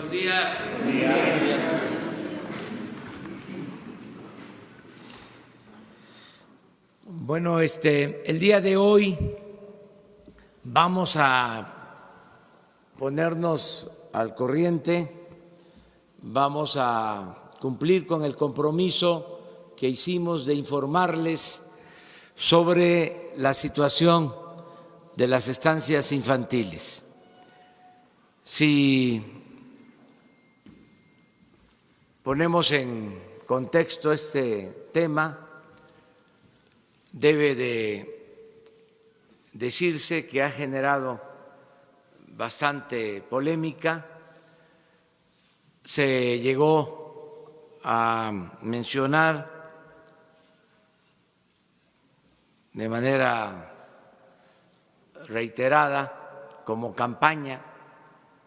Buenos días. Bueno, el día de hoy vamos a ponernos al corriente, vamos a cumplir con el compromiso que hicimos de informarles sobre la situación de las estancias infantiles. Si ponemos en contexto este tema, debe de decirse que ha generado bastante polémica. Se llegó a mencionar de manera reiterada como campaña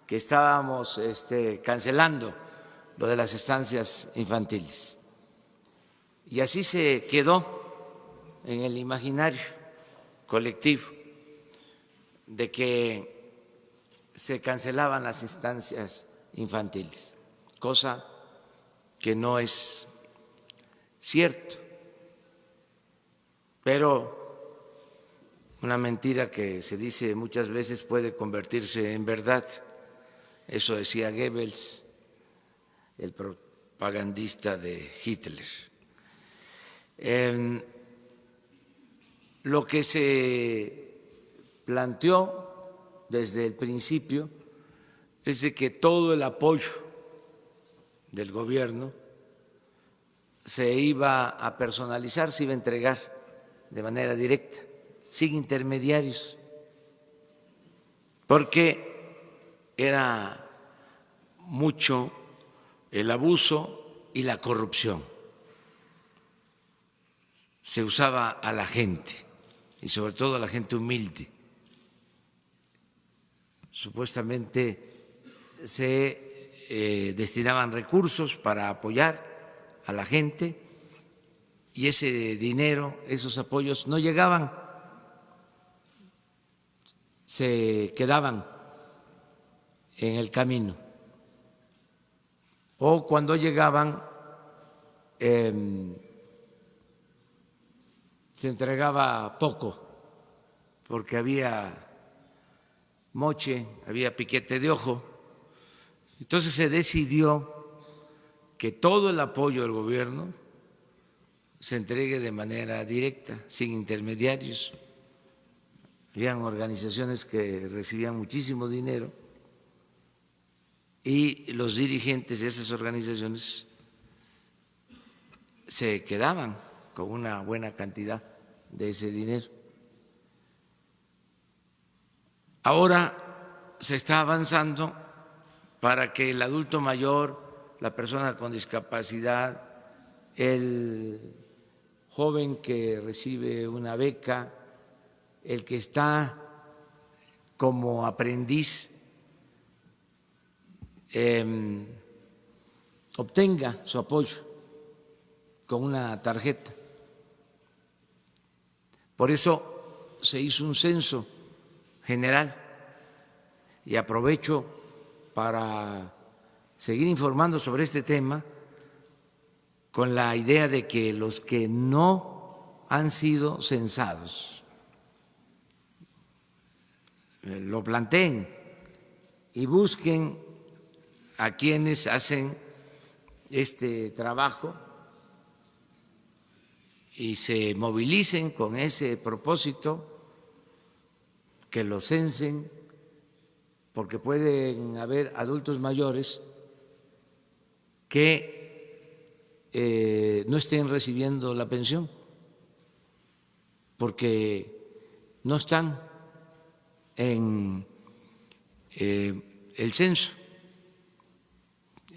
que estábamos cancelando lo de las estancias infantiles. Y así se quedó en el imaginario colectivo de que se cancelaban las estancias infantiles, cosa que no es cierto, pero una mentira que se dice muchas veces puede convertirse en verdad. Eso decía Goebbels, el propagandista de Hitler. Lo que se planteó desde el principio es de que todo el apoyo del gobierno se iba a personalizar, se iba a entregar de manera directa, sin intermediarios, porque era mucho el abuso y la corrupción. Se usaba a la gente y sobre todo a la gente humilde. Supuestamente se destinaban recursos para apoyar a la gente y ese dinero, esos apoyos no llegaban, se quedaban en el camino. O cuando llegaban, se entregaba poco, porque había moche, había piquete de ojo. Entonces se decidió que todo el apoyo del gobierno se entregue de manera directa, sin intermediarios. Habían organizaciones que recibían muchísimo dinero y los dirigentes de esas organizaciones se quedaban con una buena cantidad de ese dinero. Ahora se está avanzando para que el adulto mayor, la persona con discapacidad, el joven que recibe una beca, el que está como aprendiz, obtenga su apoyo con una tarjeta. Por eso se hizo un censo general y aprovecho para seguir informando sobre este tema con la idea de que los que no han sido censados lo planteen y busquen a quienes hacen este trabajo y se movilicen con ese propósito, que lo censen, porque pueden haber adultos mayores que no estén recibiendo la pensión, porque no están en el censo.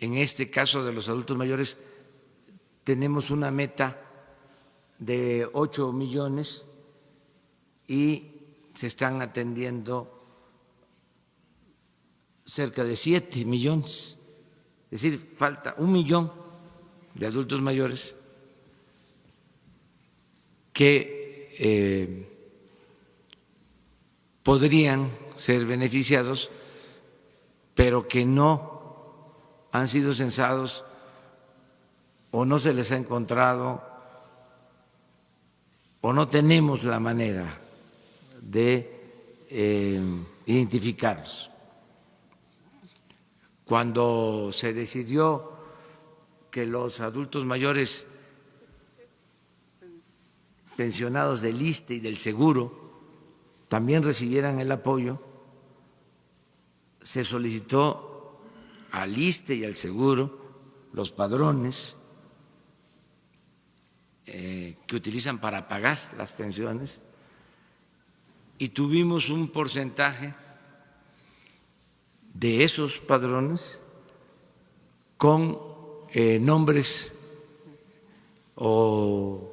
En este caso de los adultos mayores tenemos una meta de 8 millones y se están atendiendo cerca de 7 millones, es decir, falta 1 millón de adultos mayores que podrían ser beneficiados, pero que no han sido censados o no se les ha encontrado o no tenemos la manera de identificarlos. Cuando se decidió que los adultos mayores pensionados del ISSSTE y del Seguro también recibieran el apoyo, se solicitó al ISSSTE y al Seguro los padrones que utilizan para pagar las pensiones, y tuvimos un porcentaje de esos padrones con nombres o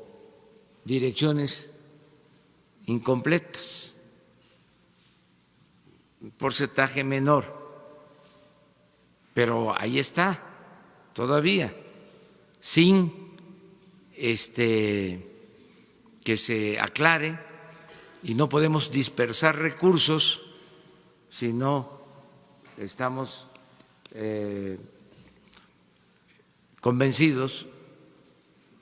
direcciones incompletas, un porcentaje menor, pero ahí está todavía, sin que se aclare, y no podemos dispersar recursos si no estamos convencidos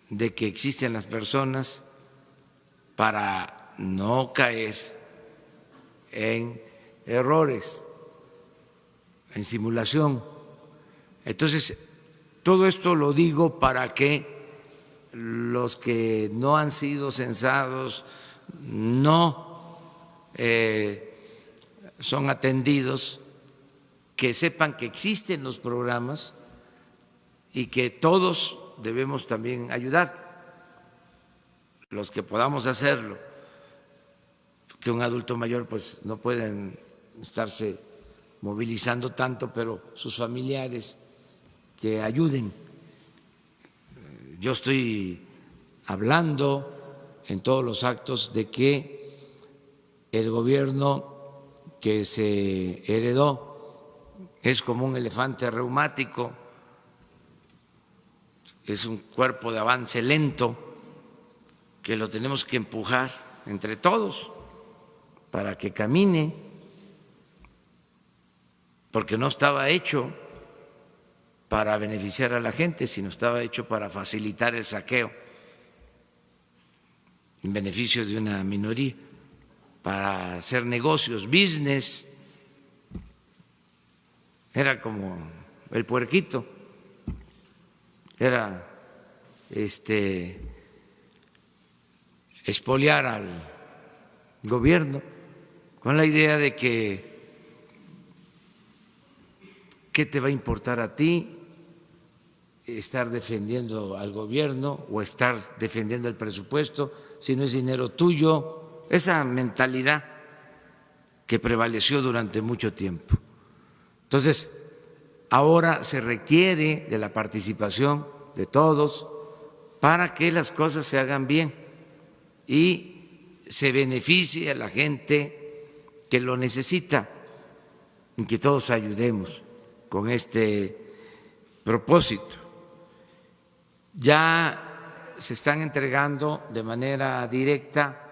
de que existen las personas, para no caer en errores, en simulación. Entonces, todo esto lo digo para que los que no han sido censados, no son atendidos, que sepan que existen los programas y que todos debemos también ayudar, los que podamos hacerlo, que un adulto mayor pues no pueden estarse movilizando tanto, pero sus familiares que ayuden. Yo estoy hablando en todos los actos de que el gobierno que se heredó es como un elefante reumático, es un cuerpo de avance lento que lo tenemos que empujar entre todos para que camine, porque no estaba hecho para beneficiar a la gente, sino estaba hecho para facilitar el saqueo en beneficio de una minoría, para hacer negocios, business. Era como el puerquito, era expoliar al gobierno con la idea de que ¿qué te va a importar a ti estar defendiendo al gobierno o estar defendiendo el presupuesto si no es dinero tuyo? Esa mentalidad que prevaleció durante mucho tiempo. Entonces, ahora se requiere de la participación de todos para que las cosas se hagan bien y se beneficie a la gente que lo necesita, y que todos ayudemos con este propósito. Ya se están entregando de manera directa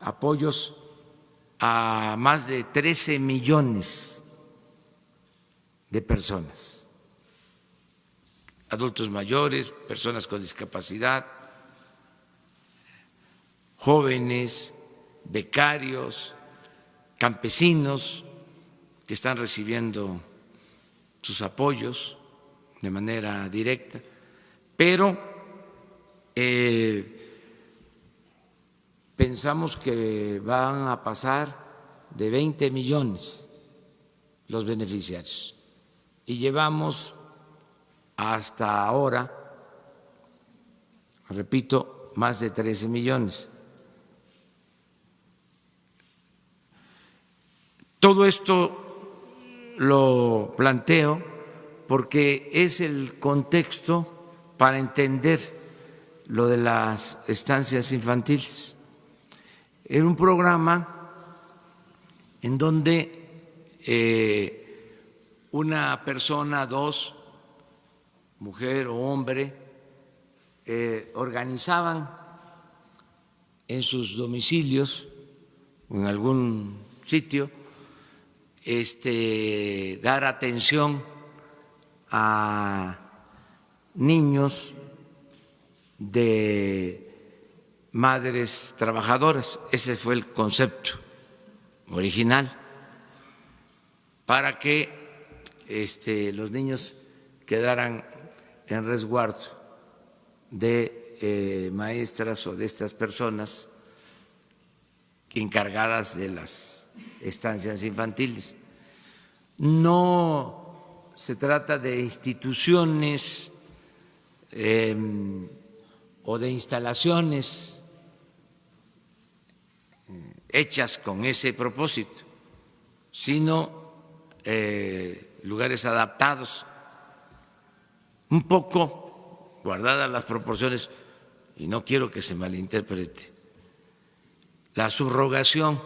apoyos a más de 13 millones de personas, adultos mayores, personas con discapacidad, jóvenes, becarios, campesinos que están recibiendo sus apoyos de manera directa, pero pensamos que van a pasar de 20 millones los beneficiarios y llevamos hasta ahora, repito, más de 13 millones. Todo esto lo planteo porque es el contexto para entender lo de las estancias infantiles. Era un programa en donde una persona, dos, mujer o hombre, organizaban en sus domicilios o en algún sitio dar atención a niños de madres trabajadoras. Ese fue el concepto original, para que los niños quedaran en resguardo de maestras o de estas personas encargadas de las estancias infantiles. No se trata de instituciones o de instalaciones hechas con ese propósito, sino lugares adaptados, un poco guardadas las proporciones, y no quiero que se malinterprete, la subrogación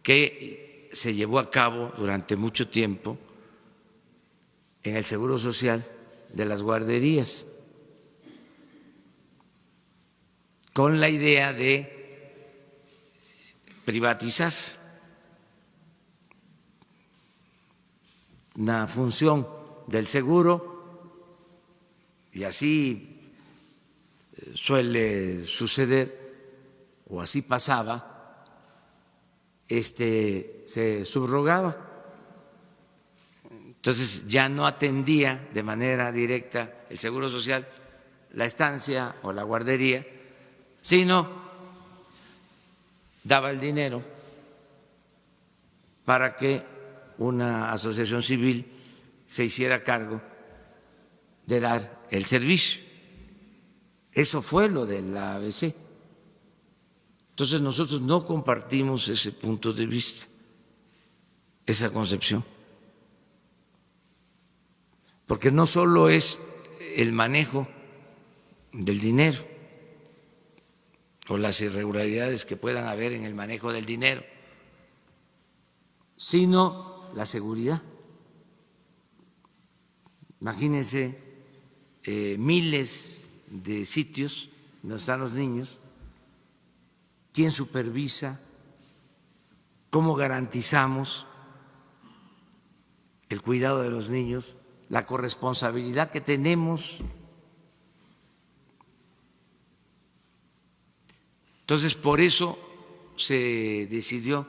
que se llevó a cabo durante mucho tiempo en el Seguro Social de las guarderías, con la idea de privatizar una función del seguro, y así suele suceder, o así pasaba, se subrogaba. Entonces ya no atendía de manera directa el Seguro Social la estancia o la guardería, sino daba el dinero para que una asociación civil se hiciera cargo de dar el servicio. Eso fue lo de la ABC. Entonces nosotros no compartimos ese punto de vista, esa concepción, porque no solo es el manejo del dinero o las irregularidades que puedan haber en el manejo del dinero, sino la seguridad. Imagínense miles de sitios donde están los niños. ¿Quién supervisa? ¿Cómo garantizamos el cuidado de los niños? La corresponsabilidad que tenemos. Entonces, por eso se decidió,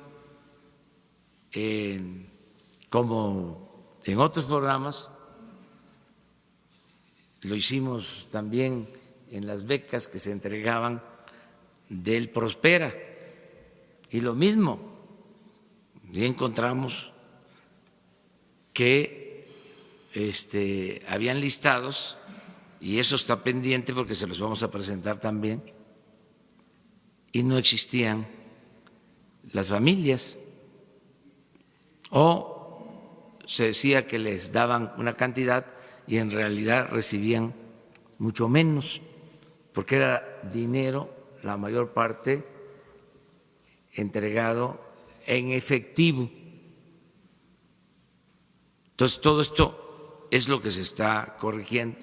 como en otros programas, lo hicimos también en las becas que se entregaban del Prospera, y lo mismo, y encontramos que habían listados, y eso está pendiente porque se los vamos a presentar también, y no existían las familias, o se decía que les daban una cantidad y en realidad recibían mucho menos, porque era dinero, la mayor parte, entregado en efectivo. Entonces, todo esto es lo que se está corrigiendo.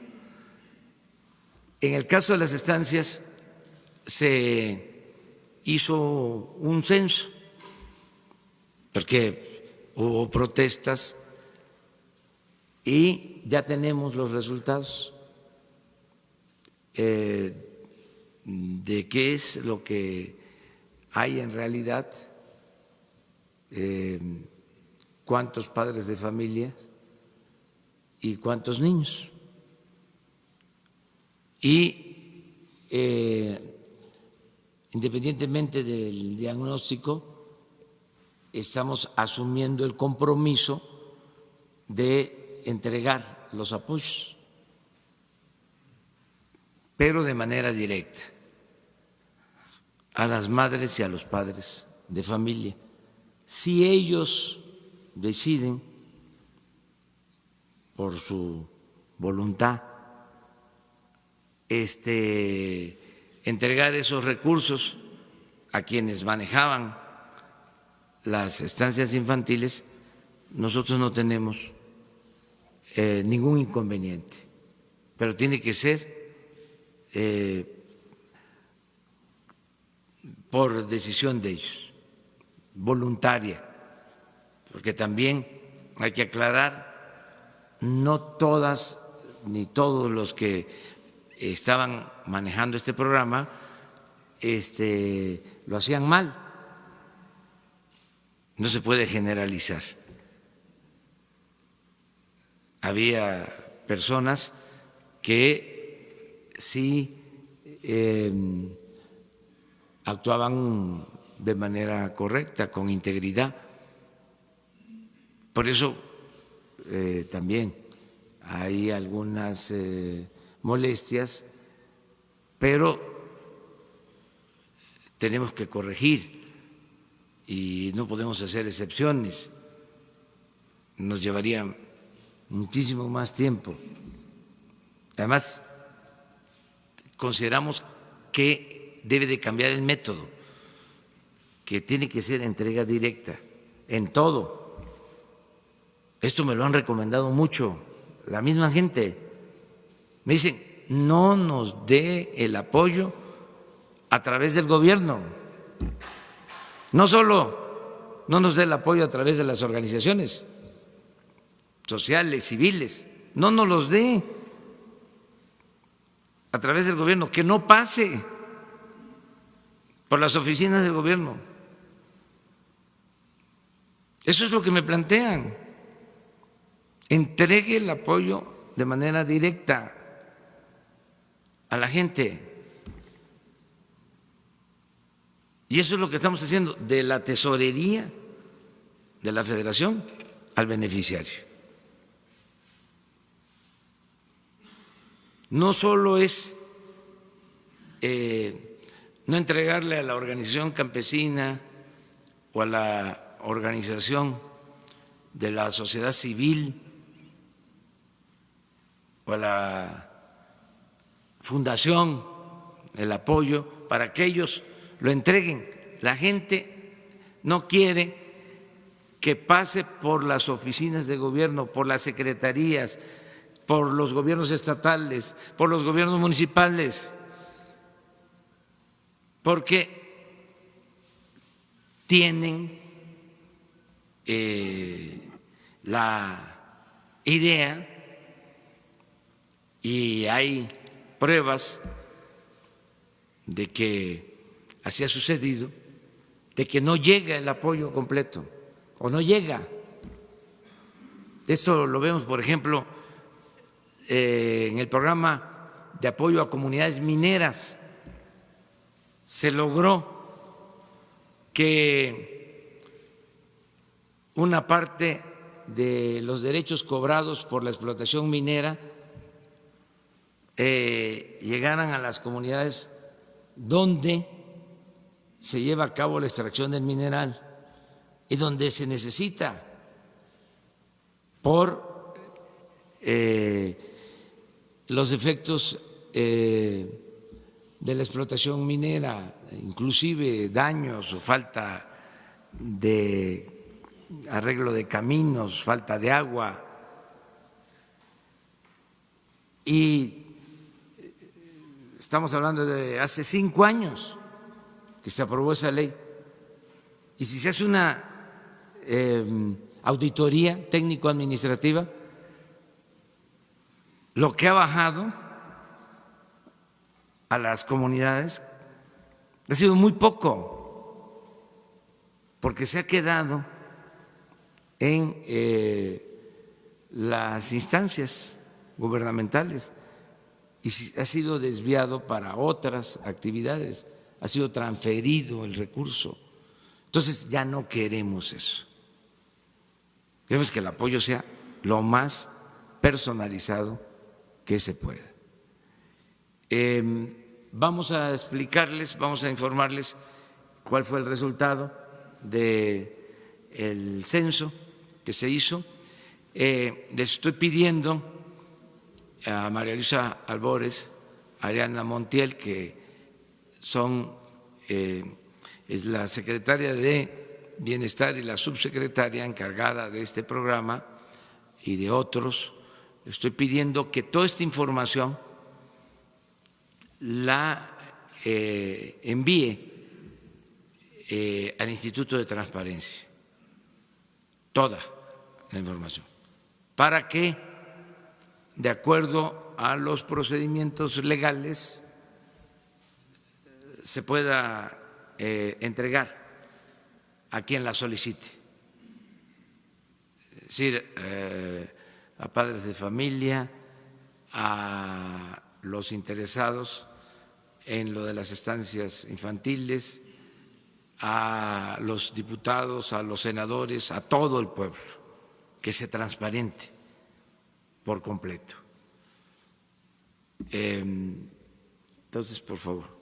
En el caso de las estancias, se hizo un censo, porque hubo protestas y ya tenemos los resultados de qué es lo que hay en realidad, cuántos padres de familia y cuántos niños. Y independientemente del diagnóstico, estamos asumiendo el compromiso de entregar los apoyos, pero de manera directa a las madres y a los padres de familia. Si ellos deciden por su voluntad entregar esos recursos a quienes manejaban las estancias infantiles, nosotros no tenemos ningún inconveniente, pero tiene que ser por decisión de ellos, voluntaria, porque también hay que aclarar, no todas ni todos los que estaban manejando este programa lo hacían mal. No se puede generalizar. Había personas que sí actuaban de manera correcta, con integridad. Por eso también hay algunas molestias, pero tenemos que corregir y no podemos hacer excepciones. Nos llevaría muchísimo más tiempo. Además, consideramos que debe de cambiar el método, que tiene que ser entrega directa en todo. Esto me lo han recomendado mucho la misma gente. Me dicen, no nos dé el apoyo a través del gobierno. No solo no nos dé el apoyo a través de las organizaciones sociales, civiles, no nos los dé a través del gobierno, que no pase por las oficinas del gobierno. Eso es lo que me plantean. Entregue el apoyo de manera directa a la gente. Y eso es lo que estamos haciendo, de la tesorería de la Federación al beneficiario. No solo es no entregarle a la organización campesina o a la organización de la sociedad civil o a la fundación el apoyo para que ellos lo entreguen. La gente no quiere que pase por las oficinas de gobierno, por las secretarías, por los gobiernos estatales, por los gobiernos municipales, porque tienen la idea, y hay pruebas de que así ha sucedido, de que no llega el apoyo completo o no llega. Esto lo vemos, por ejemplo, en el programa de apoyo a comunidades mineras. Se logró que una parte de los derechos cobrados por la explotación minera llegaran a las comunidades donde se lleva a cabo la extracción del mineral y donde se necesita por los efectos de la explotación minera, inclusive daños o falta de arreglo de caminos, falta de agua. Y estamos hablando de hace 5 años que se aprobó esa ley. Y si se hace una auditoría técnico-administrativa, lo que ha bajado a las comunidades ha sido muy poco, porque se ha quedado en las instancias gubernamentales y ha sido desviado para otras actividades, ha sido transferido el recurso. Entonces ya no queremos eso. Queremos que el apoyo sea lo más personalizado que se pueda. Vamos a explicarles, vamos a informarles cuál fue el resultado del censo que se hizo. Les estoy pidiendo a María Luisa Albores, a Ariana Montiel, que es la secretaria de Bienestar y la subsecretaria encargada de este programa y de otros. Estoy pidiendo que toda esta información la envíe al Instituto de Transparencia, toda la información, para que de acuerdo a los procedimientos legales, se pueda entregar a quien la solicite. Es decir, a padres de familia, a los interesados en lo de las estancias infantiles, a los diputados, a los senadores, a todo el pueblo, que se transparente por completo. Entonces, por favor.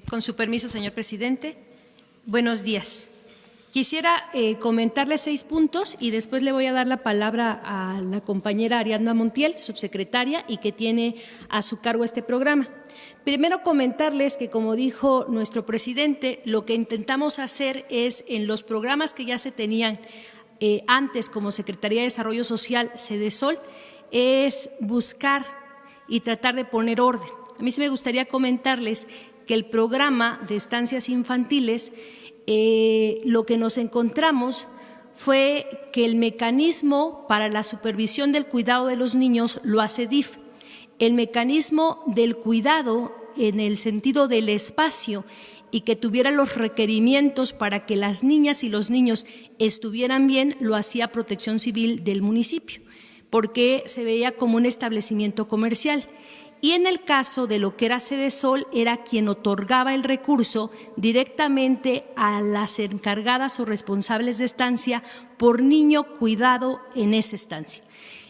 Con su permiso, señor presidente. Buenos días. Quisiera comentarle 6 puntos y después le voy a dar la palabra a la compañera Ariadna Montiel, subsecretaria, y que tiene a su cargo este programa. Primero, comentarles que, como dijo nuestro presidente, lo que intentamos hacer es, en los programas que ya se tenían antes como Secretaría de Desarrollo Social, Sedesol, es buscar y tratar de poner orden. A mí sí me gustaría comentarles que el programa de estancias infantiles, lo que nos encontramos fue que el mecanismo para la supervisión del cuidado de los niños lo hace DIF. El mecanismo del cuidado en el sentido del espacio y que tuviera los requerimientos para que las niñas y los niños estuvieran bien, lo hacía Protección Civil del municipio, porque se veía como un establecimiento comercial. Y en el caso de lo que era Sedesol, era quien otorgaba el recurso directamente a las encargadas o responsables de estancia por niño cuidado en esa estancia.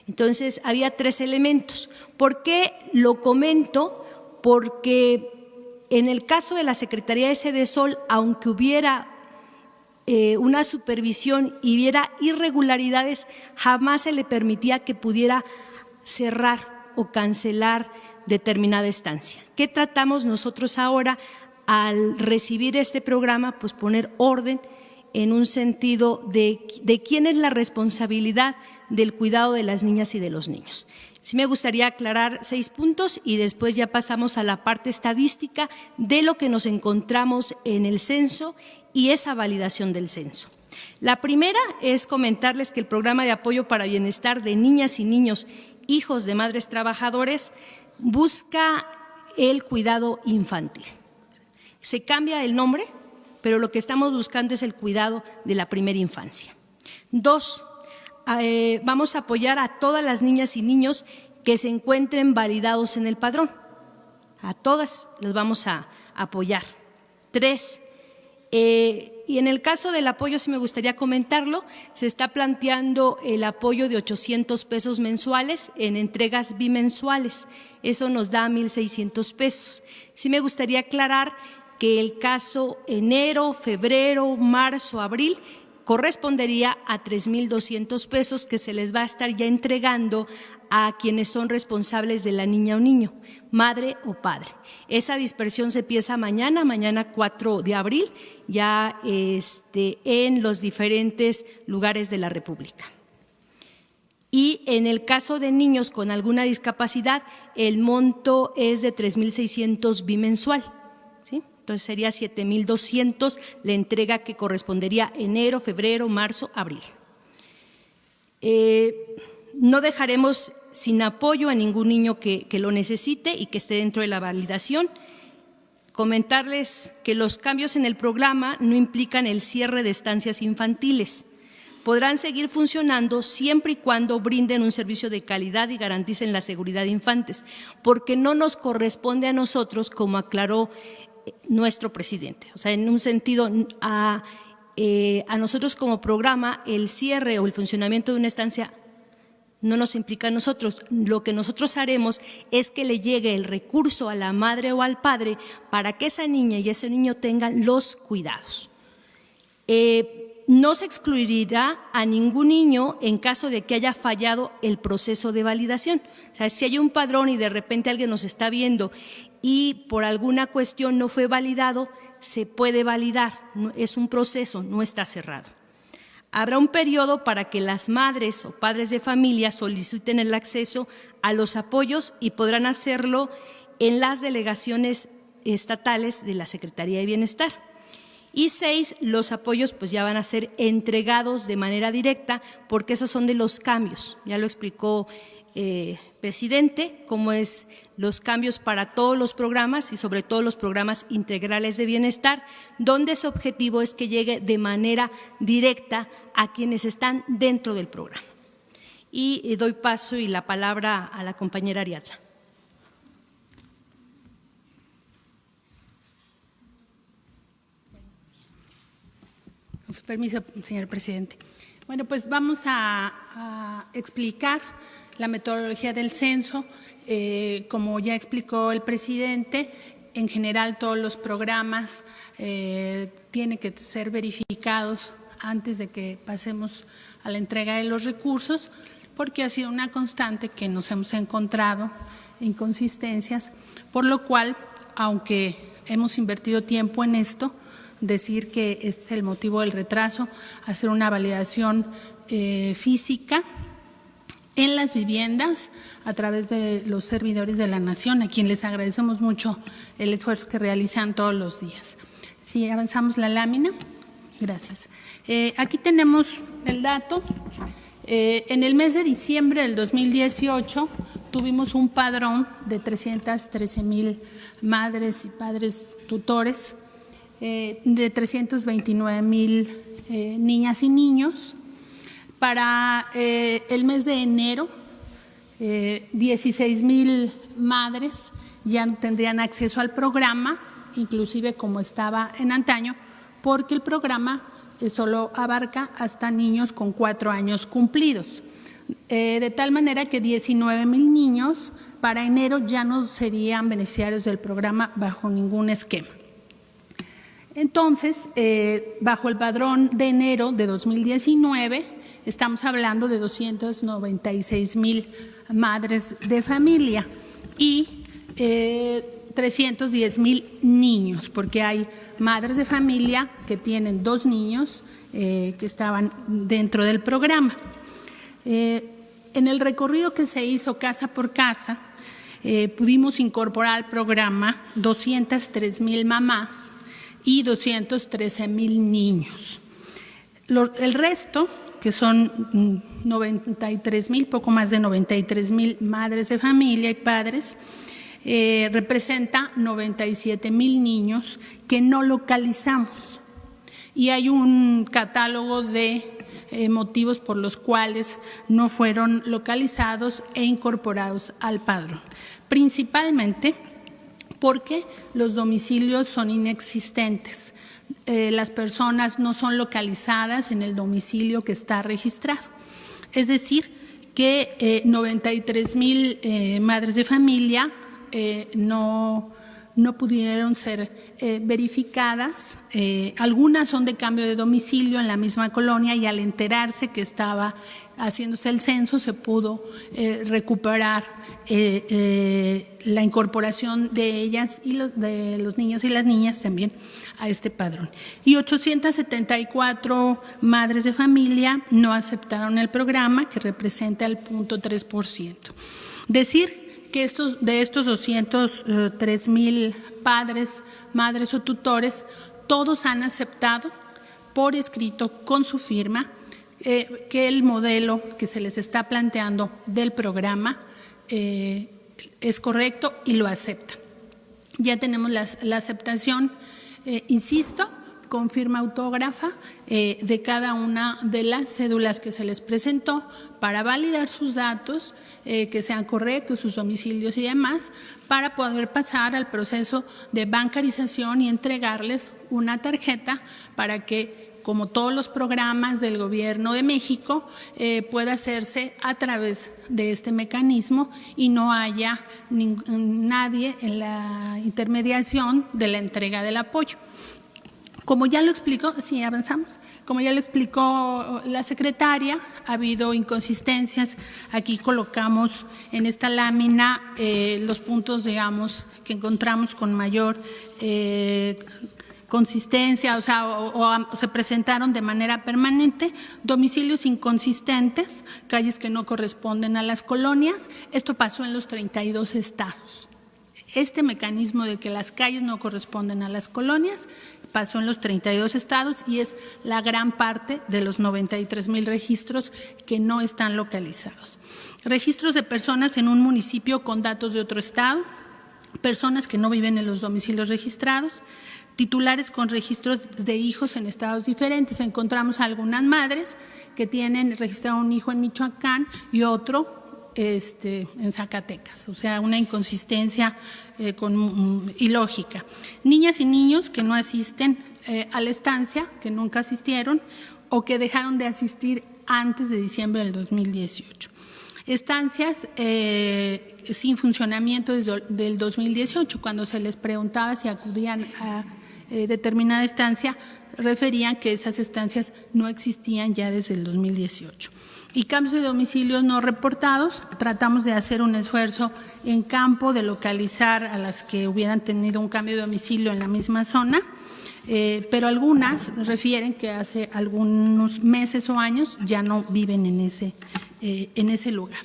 Entonces, había 3 elementos. ¿Por qué lo comento? Porque en el caso de la Secretaría de Sedesol, aunque hubiera una supervisión y hubiera irregularidades, jamás se le permitía que pudiera cerrar o cancelar determinada estancia. ¿Qué tratamos nosotros ahora al recibir este programa? Pues poner orden en un sentido de quién es la responsabilidad del cuidado de las niñas y de los niños. Sí me gustaría aclarar 6 puntos y después ya pasamos a la parte estadística de lo que nos encontramos en el censo y esa validación del censo. La primera es comentarles que el programa de apoyo para bienestar de niñas y niños hijos de madres trabajadores busca el cuidado infantil. Se cambia el nombre, pero lo que estamos buscando es el cuidado de la primera infancia. 2, vamos a apoyar a todas las niñas y niños que se encuentren validados en el padrón. A todas los vamos a apoyar. 3, y en el caso del apoyo, sí me gustaría comentarlo, se está planteando el apoyo de 800 pesos mensuales en entregas bimensuales. Eso nos da 1,600 pesos. Sí me gustaría aclarar que el caso enero, febrero, marzo, abril correspondería a 3,200 pesos que se les va a estar ya entregando a quienes son responsables de la niña o niño, madre o padre. Esa dispersión se empieza mañana 4 de abril, ya en los diferentes lugares de la República. Y en el caso de niños con alguna discapacidad, el monto es de 3,600 bimensual, ¿sí? Entonces sería 7,200 la entrega que correspondería enero, febrero, marzo, abril. No dejaremos sin apoyo a ningún niño que lo necesite y que esté dentro de la validación. Comentarles que los cambios en el programa no implican el cierre de estancias infantiles. Podrán seguir funcionando siempre y cuando brinden un servicio de calidad y garanticen la seguridad de infantes, porque no nos corresponde a nosotros, como aclaró nuestro presidente. O sea, en un sentido, a nosotros como programa, el cierre o el funcionamiento de una estancia no nos implica a nosotros. Lo que nosotros haremos es que le llegue el recurso a la madre o al padre para que esa niña y ese niño tengan los cuidados. No se excluirá a ningún niño en caso de que haya fallado el proceso de validación. O sea, si hay un padrón y de repente alguien nos está viendo y por alguna cuestión no fue validado, se puede validar. Es un proceso, no está cerrado. Habrá un periodo para que las madres o padres de familia soliciten el acceso a los apoyos y podrán hacerlo en las delegaciones estatales de la Secretaría de Bienestar. Y 6, los apoyos pues ya van a ser entregados de manera directa, porque esos son de los cambios. Ya lo explicó presidente, cómo es los cambios para todos los programas y sobre todo los programas integrales de bienestar, donde su objetivo es que llegue de manera directa a quienes están dentro del programa. Y doy paso y la palabra a la compañera Ariadna. Con su permiso, señor presidente. Bueno, pues vamos a explicar la metodología del censo. Como ya explicó el presidente, en general todos los programas tienen que ser verificados antes de que pasemos a la entrega de los recursos, porque ha sido una constante que nos hemos encontrado inconsistencias, por lo cual, aunque hemos invertido tiempo en esto, decir que este es el motivo del retraso, hacer una validación física en las viviendas a través de los servidores de la Nación, a quien les agradecemos mucho el esfuerzo que realizan todos los días. Si avanzamos la lámina, gracias. Aquí tenemos el dato. En el mes de diciembre del 2018 tuvimos un padrón de 313,000 madres y padres tutores, de 329,000 niñas y niños. Para el mes de enero, 16,000 madres ya tendrían acceso al programa, inclusive como estaba en antaño, porque el programa solo abarca hasta niños con 4 años cumplidos. De tal manera que 19,000 niños para enero ya no serían beneficiarios del programa bajo ningún esquema. Entonces, bajo el padrón de enero de 2019, estamos hablando de 296,000 madres de familia y 310,000 niños, porque hay madres de familia que tienen 2 niños que estaban dentro del programa. En el recorrido que se hizo casa por casa, pudimos incorporar al programa 203,000 mamás y 213,000 niños. El resto, que son 93,000, poco más de 93,000 madres de familia y padres, representa 97,000 niños que no localizamos. Y hay un catálogo de motivos por los cuales no fueron localizados e incorporados al padrón. Principalmente porque los domicilios son inexistentes. Las personas no son localizadas en el domicilio que está registrado. Es decir, que 93,000 madres de familia no pudieron ser verificadas. Algunas son de cambio de domicilio en la misma colonia y al enterarse que estaba haciéndose el censo se pudo recuperar la incorporación de ellas y de los niños y las niñas también a este padrón. Y 874 madres de familia no aceptaron el programa, que representa el 0.3%. Decir que de estos 203,000 padres, madres o tutores, todos han aceptado por escrito con su firma que el modelo que se les está planteando del programa es correcto y lo aceptan. Ya tenemos la aceptación, insisto, con firma autógrafa de cada una de las cédulas que se les presentó para validar sus datos, que sean correctos, sus domicilios y demás, para poder pasar al proceso de bancarización y entregarles una tarjeta para que, como todos los programas del Gobierno de México, pueda hacerse a través de este mecanismo y no haya nadie en la intermediación de la entrega del apoyo. Como ya lo explicó, sí, avanzamos. Como ya lo explicó la secretaria, ha habido inconsistencias. Aquí colocamos en esta lámina los puntos, digamos, que encontramos con mayor consistencia, o se presentaron de manera permanente. Domicilios inconsistentes, calles que no corresponden a las colonias. Esto pasó en los 32 estados. Este mecanismo de que las calles no corresponden a las colonias pasó en los 32 estados y es la gran parte de los 93,000 registros que no están localizados. Registros de personas en un municipio con datos de otro estado, personas que no viven en los domicilios registrados, titulares con registros de hijos en estados diferentes. Encontramos algunas madres que tienen registrado un hijo en Michoacán y otro en Zacatecas, o sea, una inconsistencia ilógica. Niñas y niños que no asisten a la estancia, que nunca asistieron o que dejaron de asistir antes de diciembre del 2018. Estancias sin funcionamiento desde el 2018, cuando se les preguntaba si acudían a determinada estancia, referían que esas estancias no existían ya desde el 2018. Y cambios de domicilios no reportados, tratamos de hacer un esfuerzo en campo de localizar a las que hubieran tenido un cambio de domicilio en la misma zona, pero algunas refieren que hace algunos meses o años ya no viven en ese lugar.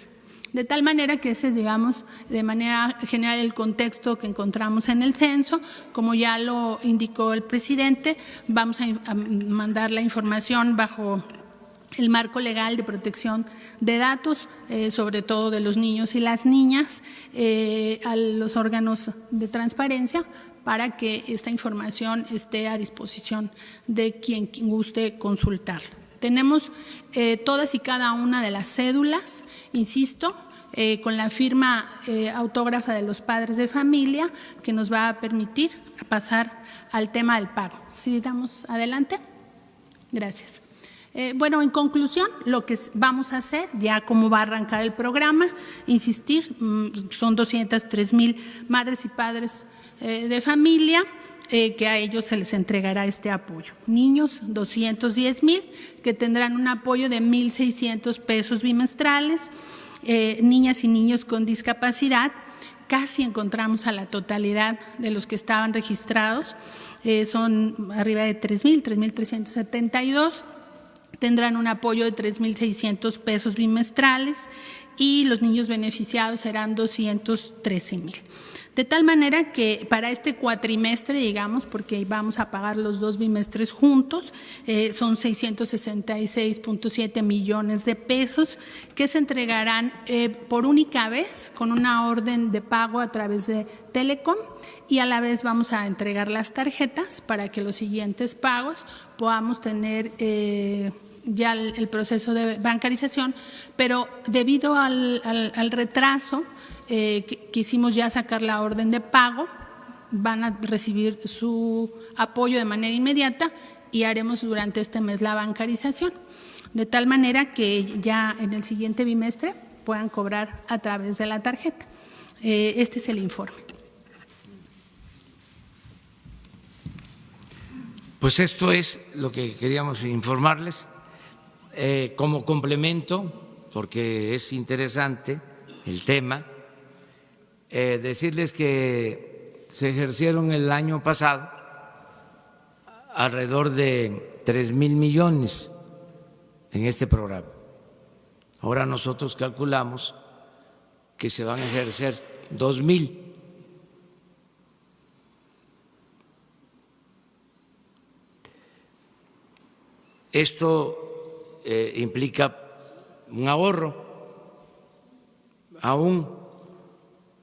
De tal manera que ese es, digamos, de manera general el contexto que encontramos en el censo. Como ya lo indicó el presidente, vamos a mandar la información bajo el marco legal de protección de datos, sobre todo de los niños y las niñas, a los órganos de transparencia para que esta información esté a disposición de quien guste consultarla. Tenemos todas y cada una de las cédulas, insisto, con la firma autógrafa de los padres de familia, que nos va a permitir pasar al tema del pago. ¿Sí, damos adelante? Gracias. Bueno, en conclusión, lo que vamos a hacer, ya como va a arrancar el programa, insistir, son 203,000 madres y padres de familia, que a ellos se les entregará este apoyo. Niños, 210,000, que tendrán un apoyo de 1,600 pesos bimestrales. Niñas y niños con discapacidad, casi encontramos a la totalidad de los que estaban registrados, son arriba de 3,372. Tendrán un apoyo de 3,600 pesos bimestrales y los niños beneficiados serán 213,000. De tal manera que para este cuatrimestre, digamos, porque vamos a pagar los 2 bimestres juntos, son 666.7 millones de pesos que se entregarán por única vez con una orden de pago a través de Telecom, y a la vez vamos a entregar las tarjetas para que los siguientes pagos podamos tener ya el proceso de bancarización, pero debido al retraso, quisimos ya sacar la orden de pago, van a recibir su apoyo de manera inmediata y haremos durante este mes la bancarización, de tal manera que ya en el siguiente bimestre puedan cobrar a través de la tarjeta. Este es el informe. Pues esto es lo que queríamos informarles. Como complemento, porque es interesante el tema, decirles que se ejercieron el año pasado alrededor de 3,000 millones en este programa. Ahora nosotros calculamos que se van a ejercer 2,000. Esto implica un ahorro, aún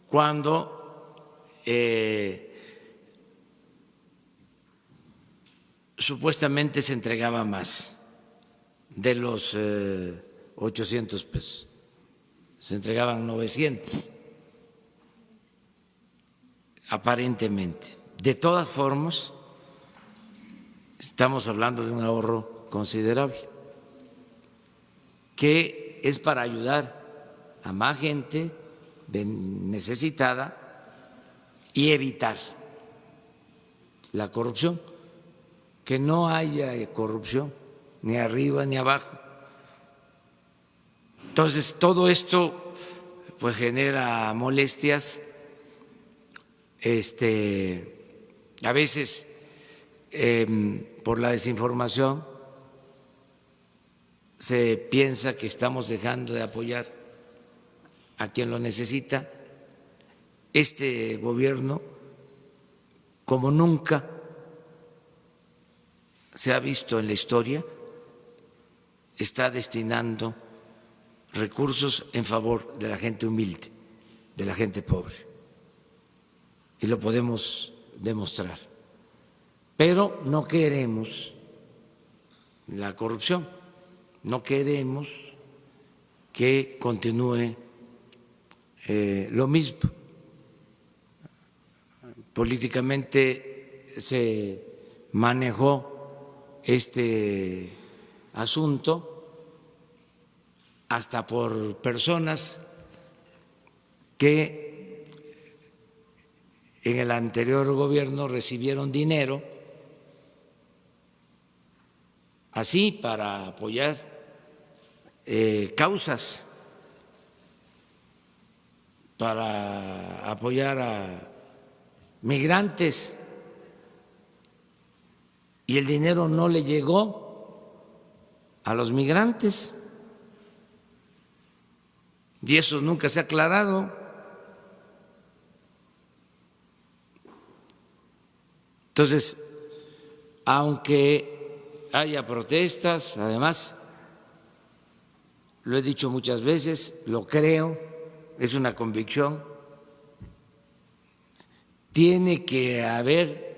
cuando supuestamente se entregaba más de los 800 pesos, se entregaban 900, aparentemente. De todas formas, estamos hablando de un ahorro considerable, que es para ayudar a más gente necesitada y evitar la corrupción, que no haya corrupción ni arriba ni abajo. Entonces, todo esto pues genera molestias, a veces por la desinformación se piensa que estamos dejando de apoyar a quien lo necesita este gobierno, como nunca se ha visto en la historia, está destinando recursos en favor de la gente humilde, de la gente pobre. Y lo podemos demostrar. Pero no queremos la corrupción, no queremos que continúe lo mismo. Políticamente se manejó este asunto hasta por personas que en el anterior gobierno recibieron dinero así para apoyar causas, para apoyar a migrantes, y el dinero no le llegó a los migrantes. Y eso nunca se ha aclarado. Entonces, aunque haya protestas, además, lo he dicho muchas veces, lo creo, es una convicción, tiene que haber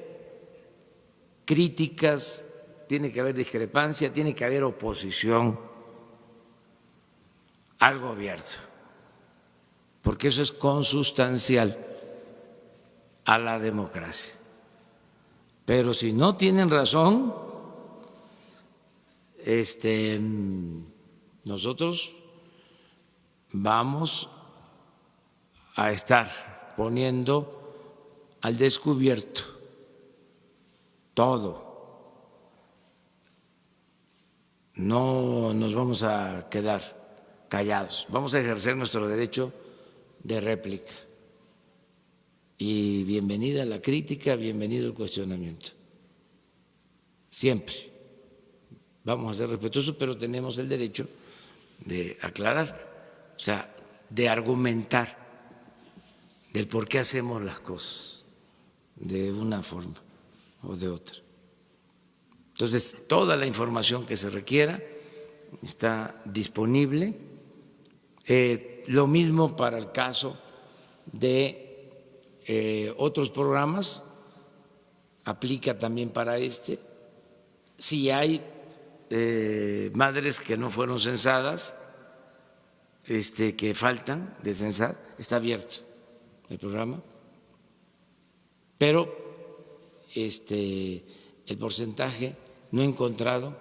críticas, tiene que haber discrepancia, tiene que haber oposición al gobierno, porque eso es consustancial a la democracia. Pero si no tienen razón, nosotros vamos a estar poniendo al descubierto todo. No nos vamos a quedar callados, vamos a ejercer nuestro derecho de réplica. Y bienvenida la crítica, bienvenido el cuestionamiento. Siempre vamos a ser respetuosos, pero tenemos el derecho de aclarar, o sea, de argumentar del por qué hacemos las cosas de una forma o de otra. Entonces, toda la información que se requiera está disponible. Lo mismo para el caso de otros programas, aplica también para este. Si hay madres que no fueron censadas, que faltan de censar, está abierto el programa, pero el porcentaje no encontrado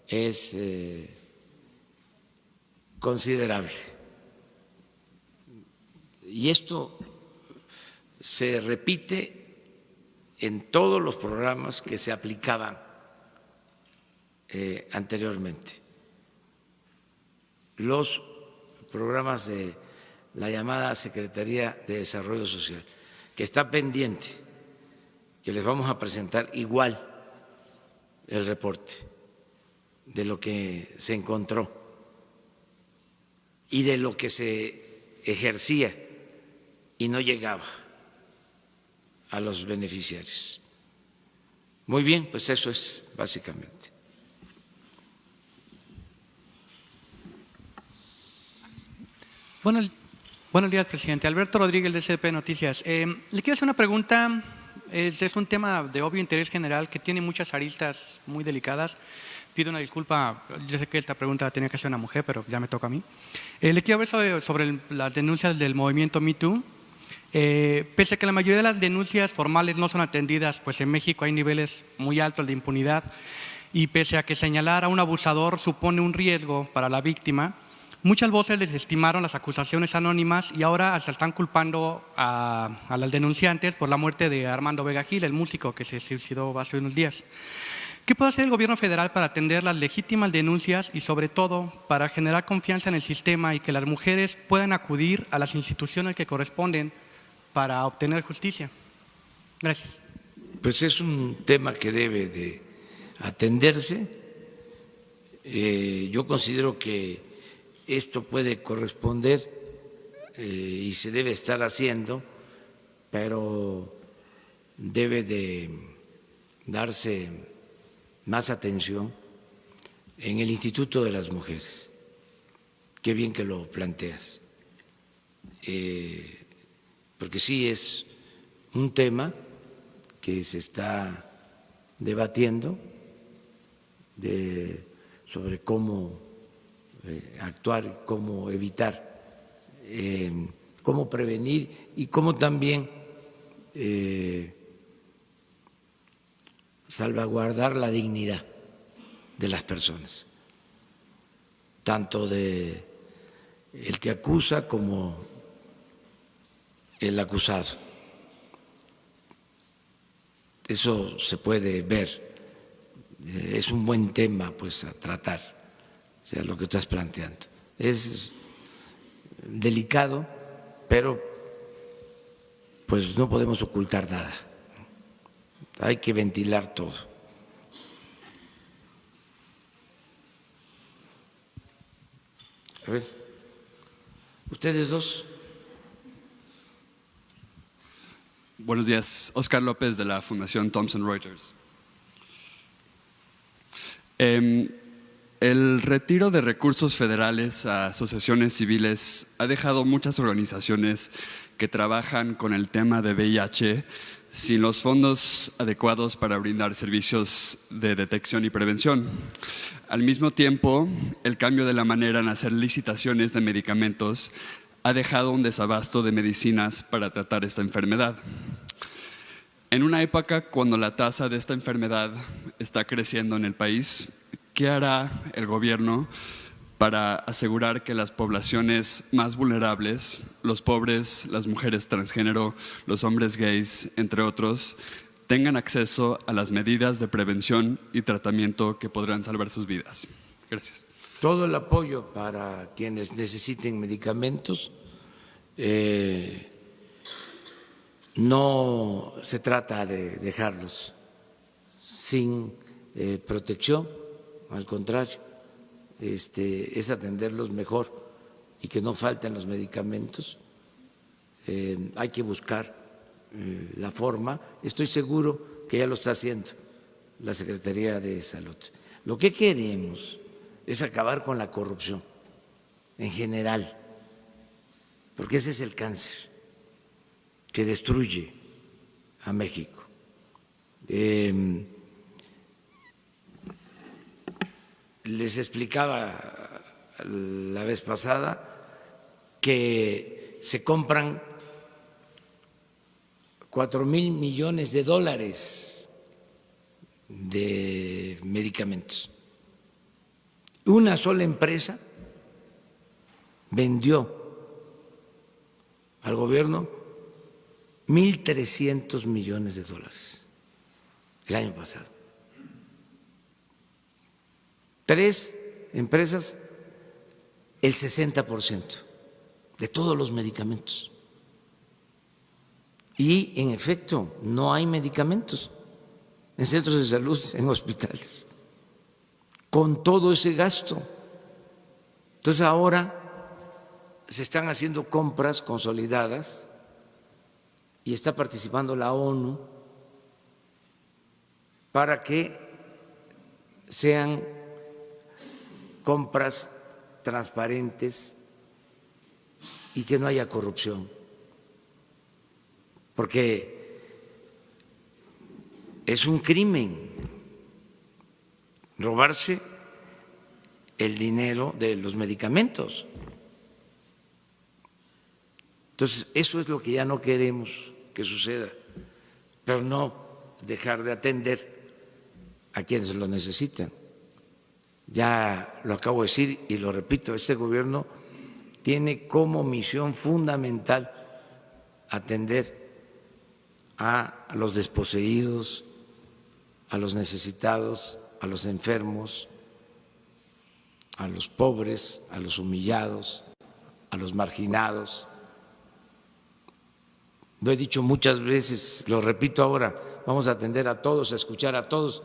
es considerable. Y esto se repite en todos los programas que se aplicaban anteriormente. Los programas de la llamada Secretaría de Desarrollo Social, que está pendiente, que les vamos a presentar igual el reporte de lo que se encontró y de lo que se ejercía y no llegaba a los beneficiarios. Muy bien, pues eso es básicamente. Buenos días, presidente. Alberto Rodríguez, de SDP Noticias. Le quiero hacer una pregunta. Es un tema de obvio interés general que tiene muchas aristas muy delicadas. Pido una disculpa, yo sé que esta pregunta la tenía que hacer una mujer, pero ya me toca a mí. Le quiero hablar sobre las denuncias del movimiento Me Too. Pese a que la mayoría de las denuncias formales no son atendidas, pues en México hay niveles muy altos de impunidad, y pese a que señalar a un abusador supone un riesgo para la víctima, muchas voces desestimaron las acusaciones anónimas y ahora hasta están culpando a las denunciantes por la muerte de Armando Vega Gil, el músico que se suicidó hace unos días. ¿Qué puede hacer el gobierno federal para atender las legítimas denuncias y, sobre todo, para generar confianza en el sistema y que las mujeres puedan acudir a las instituciones que corresponden para obtener justicia? Gracias. Pues es un tema que debe de atenderse. Yo considero que esto puede corresponder y se debe estar haciendo pero debe de darse más atención en el Instituto de las Mujeres. Qué bien que lo planteas, porque sí es un tema que se está debatiendo sobre cómo actuar, cómo evitar, cómo prevenir y cómo también salvaguardar la dignidad de las personas, tanto de el que acusa como el acusado. Eso se puede ver, es un buen tema pues a tratar, o sea, lo que estás planteando. Es delicado, pero pues no podemos ocultar nada, hay que ventilar todo. A ver, ustedes dos. Buenos días, Oscar López de la Fundación Thomson Reuters. El retiro de recursos federales a asociaciones civiles ha dejado muchas organizaciones que trabajan con el tema de VIH sin los fondos adecuados para brindar servicios de detección y prevención. Al mismo tiempo, el cambio de la manera en hacer licitaciones de medicamentos ha dejado un desabasto de medicinas para tratar esta enfermedad. En una época cuando la tasa de esta enfermedad está creciendo en el país, ¿qué hará el gobierno para asegurar que las poblaciones más vulnerables, los pobres, las mujeres transgénero, los hombres gays, entre otros, tengan acceso a las medidas de prevención y tratamiento que podrán salvar sus vidas? Gracias. Todo el apoyo para quienes necesiten medicamentos. No se trata de dejarlos sin protección, al contrario, es atenderlos mejor y que no falten los medicamentos. Hay que buscar la forma, estoy seguro que ya lo está haciendo la Secretaría de Salud. Lo que queremos es acabar con la corrupción en general, porque ese es el cáncer que destruye a México. Les explicaba la vez pasada que se compran 4,000 millones de dólares de medicamentos. Una sola empresa vendió al gobierno 1,300 millones de dólares el año pasado. 3 empresas, el 60% de todos los medicamentos. Y en efecto, no hay medicamentos en centros de salud, en hospitales, con todo ese gasto. Entonces ahora se están haciendo compras consolidadas y está participando la ONU para que sean compras transparentes y que no haya corrupción, porque es un crimen robarse el dinero de los medicamentos. Entonces, eso es lo que ya no queremos que suceda, pero no dejar de atender a quienes lo necesitan. Ya lo acabo de decir y lo repito, este gobierno tiene como misión fundamental atender a los desposeídos, a los necesitados, a los enfermos, a los pobres, a los humillados, a los marginados. Lo he dicho muchas veces, lo repito ahora, vamos a atender a todos, a escuchar a todos,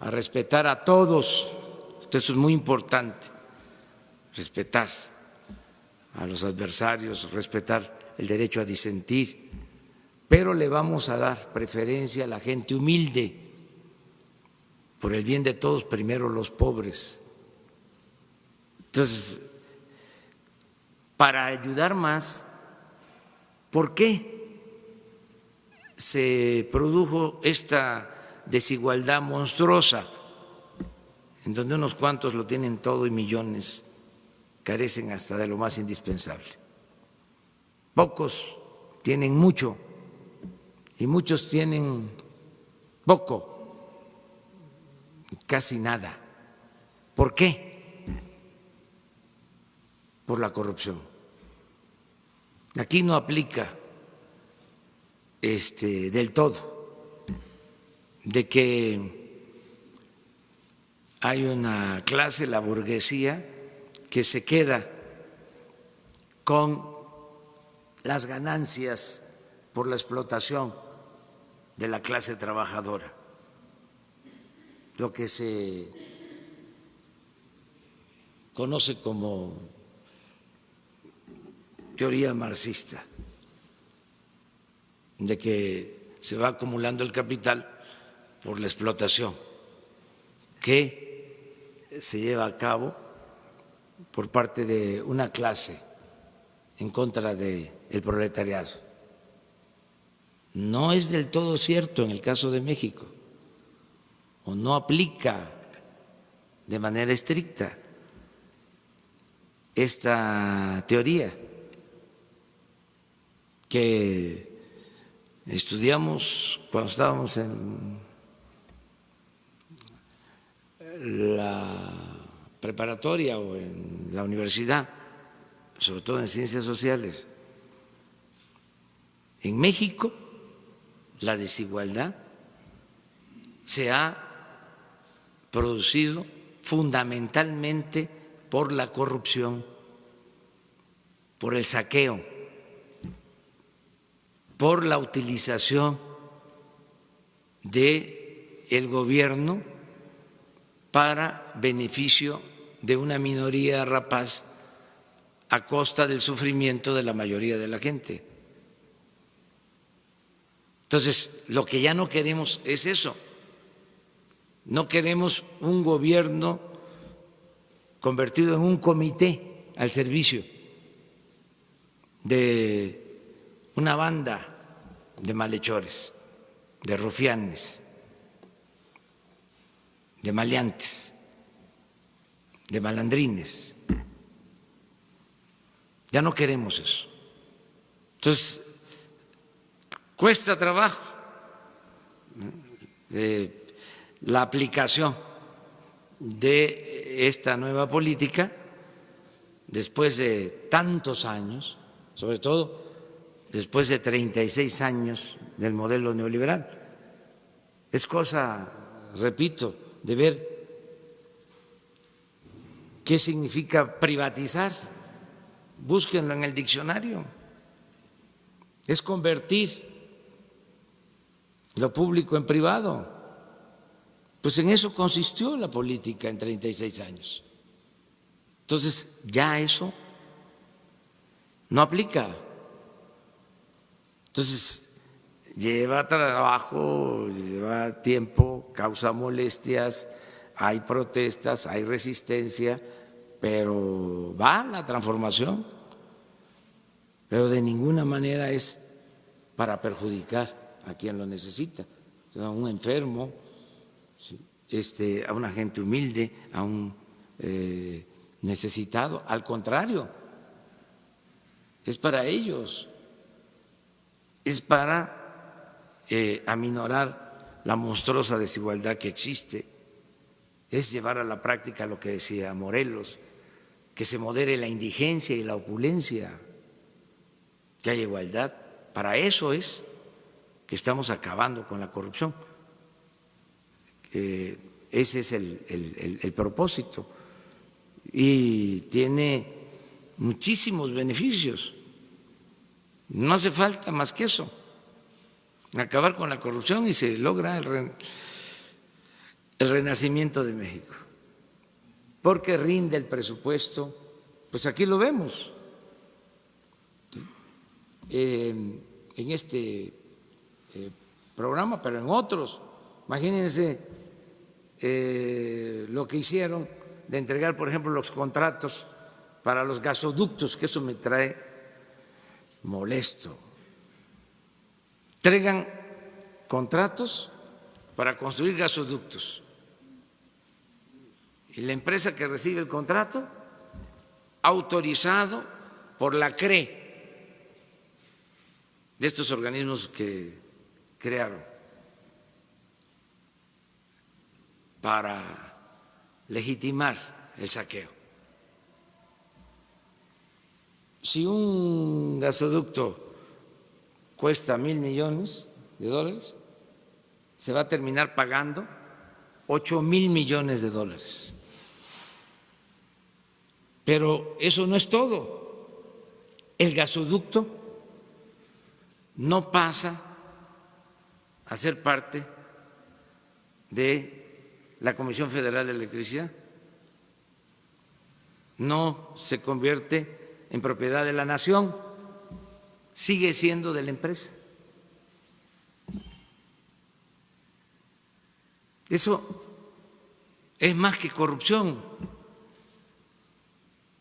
a respetar a todos. Eso es muy importante, respetar a los adversarios, respetar el derecho a disentir, pero le vamos a dar preferencia a la gente humilde, por el bien de todos, primero los pobres. Entonces, para ayudar más, ¿por qué se produjo esta desigualdad monstruosa, en donde unos cuantos lo tienen todo y millones carecen hasta de lo más indispensable? Pocos tienen mucho y muchos tienen poco, casi nada. ¿Por qué? Por la corrupción. Aquí no aplica del todo de que hay una clase, la burguesía, que se queda con las ganancias por la explotación de la clase trabajadora, lo que se conoce como teoría marxista, de que se va acumulando el capital por la explotación que se lleva a cabo por parte de una clase en contra del proletariado. No es del todo cierto en el caso de México, o no aplica de manera estricta esta teoría que estudiamos cuando estábamos en la preparatoria o en la universidad, sobre todo en ciencias sociales. En México la desigualdad se ha producido fundamentalmente por la corrupción, por el saqueo, por la utilización del gobierno para beneficio de una minoría rapaz a costa del sufrimiento de la mayoría de la gente. Entonces, lo que ya no queremos es eso. No queremos un gobierno convertido en un comité al servicio de una banda de malhechores, de rufianes, de maleantes, de malandrines. Ya no queremos eso. Entonces, cuesta trabajo la aplicación de esta nueva política después de tantos años, sobre todo después de 36 años del modelo neoliberal. Es cosa, repito, de ver qué significa privatizar. Búsquenlo en el diccionario. Es convertir lo público en privado. Pues en eso consistió la política en 36 años. Entonces, ya eso no aplica. Entonces, lleva trabajo, lleva tiempo, causa molestias, hay protestas, hay resistencia, pero va la transformación, pero de ninguna manera es para perjudicar a quien lo necesita, a un enfermo, a una gente humilde, a un necesitado. Al contrario, es para ellos, es para aminorar la monstruosa desigualdad que existe, es llevar a la práctica lo que decía Morelos, que se modere la indigencia y la opulencia, que haya igualdad. Para eso es que estamos acabando con la corrupción. Ese es el propósito y tiene muchísimos beneficios. No hace falta más que eso, acabar con la corrupción y se logra el renacimiento de México, porque rinde el presupuesto. Pues aquí lo vemos en este programa, pero en otros. Imagínense lo que hicieron de entregar, por ejemplo, los contratos para los gasoductos, que eso me trae molesto. Entregan contratos para construir gasoductos y la empresa que recibe el contrato, autorizado por la CRE, de estos organismos que crearon para legitimar el saqueo. Si un gasoducto cuesta $1,000 millones, se va a terminar pagando $8,000 millones. Pero eso no es todo. El gasoducto no pasa a ser parte de la Comisión Federal de Electricidad, no se convierte en propiedad de la nación, sigue siendo de la empresa. Eso es más que corrupción,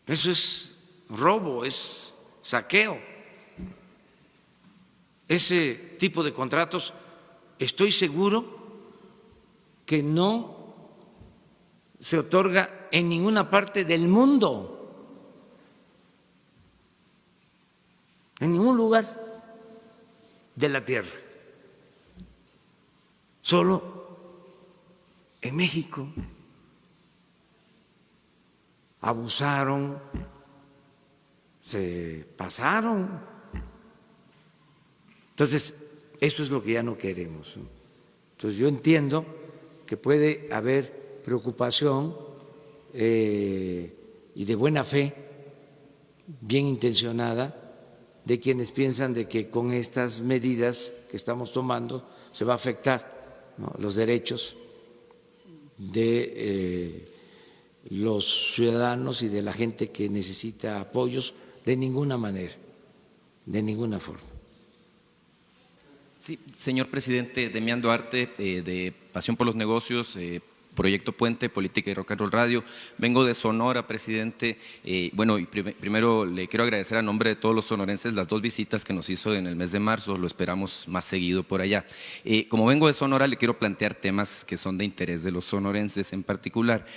eso es robo, es saqueo. Ese tipo de contratos, estoy seguro que no se otorga en ninguna parte del mundo, en ningún lugar de la tierra, solo en México. Abusaron, se pasaron. Entonces, eso es lo que ya no queremos. Entonces, yo entiendo que puede haber preocupación y de buena fe, bien intencionada, de quienes piensan de que con estas medidas que estamos tomando se va a afectar, ¿no?, los derechos de los ciudadanos y de la gente que necesita apoyos. De ninguna manera, de ninguna forma. Sí, señor presidente, Demián Duarte, de Pasión por los Negocios, Proyecto Puente, Política y Rock and Roll Radio. Vengo de Sonora, presidente. Bueno, y primero le quiero agradecer a nombre de todos los sonorenses las 2 visitas que nos hizo en el mes de marzo. Lo esperamos más seguido por allá. Como vengo de Sonora, le quiero plantear temas que son de interés de los sonorenses en particular.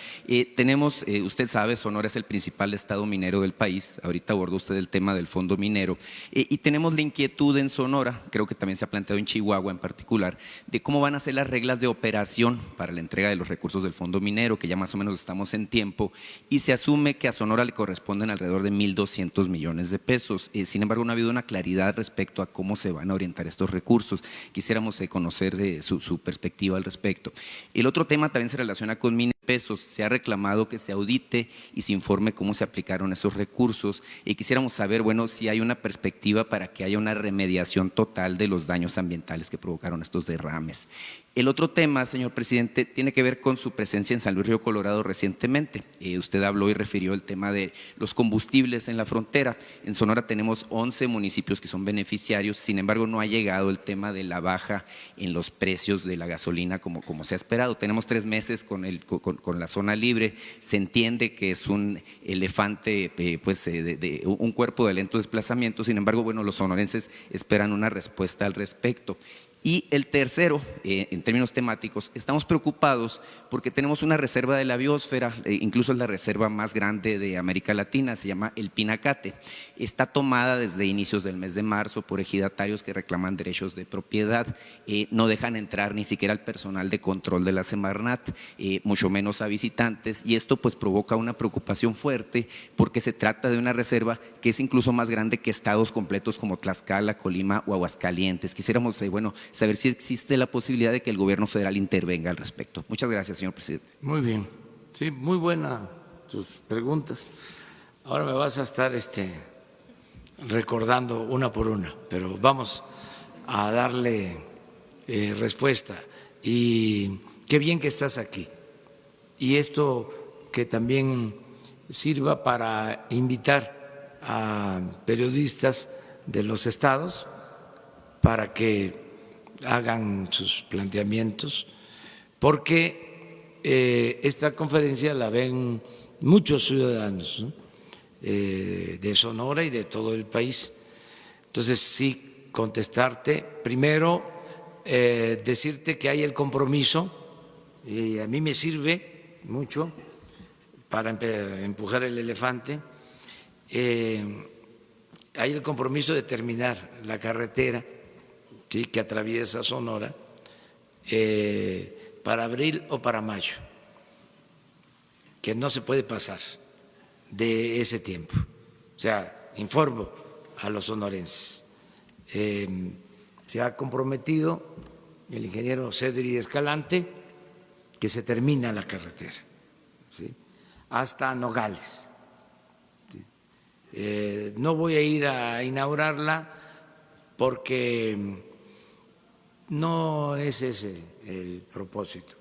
Tenemos, usted sabe, Sonora es el principal estado minero del país. Ahorita abordó usted el tema del fondo minero. Y tenemos la inquietud en Sonora, creo que también se ha planteado en Chihuahua en particular, de cómo van a ser las reglas de operación para la entrega de los recursos del fondo minero, que ya más o menos estamos en tiempo, y se asume que a Sonora le corresponden alrededor de 1,200 millones de pesos. Sin embargo, no ha habido una claridad respecto a cómo se van a orientar estos recursos. Quisiéramos conocer su perspectiva al respecto. El otro tema también se relaciona con pesos. Se ha reclamado que se audite y se informe cómo se aplicaron esos recursos, y quisiéramos saber, bueno, si hay una perspectiva para que haya una remediación total de los daños ambientales que provocaron estos derrames. El otro tema, señor presidente, tiene que ver con su presencia en San Luis Río Colorado recientemente. Usted habló y refirió el tema de los combustibles en la frontera. En Sonora tenemos 11 municipios que son beneficiarios, sin embargo no ha llegado el tema de la baja en los precios de la gasolina como se ha esperado. Tenemos 3 meses con la zona libre. Se entiende que es un elefante, un cuerpo de lento desplazamiento. Sin embargo, bueno, los sonorenses esperan una respuesta al respecto. Y el tercero, en términos temáticos, estamos preocupados porque tenemos una reserva de la biosfera, incluso es la reserva más grande de América Latina, se llama el Pinacate. Está tomada desde inicios del mes de marzo por ejidatarios que reclaman derechos de propiedad. No dejan entrar ni siquiera al personal de control de la Semarnat, mucho menos a visitantes, y esto pues provoca una preocupación fuerte porque se trata de una reserva que es incluso más grande que estados completos como Tlaxcala, Colima o Aguascalientes. Quisiéramos, saber si existe la posibilidad de que el gobierno federal intervenga al respecto. Muchas gracias, señor presidente. Muy bien, sí, muy buenas tus preguntas. Ahora me vas a estar recordando una por una, pero vamos a darle respuesta. Y qué bien que estás aquí. Y esto que también sirva para invitar a periodistas de los estados para que hagan sus planteamientos, porque esta conferencia la ven muchos ciudadanos, ¿no? De Sonora y de todo el país. Entonces, sí, contestarte. Primero, decirte que hay el compromiso, y a mí me sirve mucho para empujar el elefante, hay el compromiso de terminar la carretera, ¿sí?, que atraviesa Sonora para abril o para mayo, que no se puede pasar de ese tiempo. O sea, informo a los sonorenses. Se ha comprometido el ingeniero Cedri Escalante que se termina la carretera, ¿sí?, hasta Nogales. ¿Sí? No voy a ir a inaugurarla porque no es ese el propósito.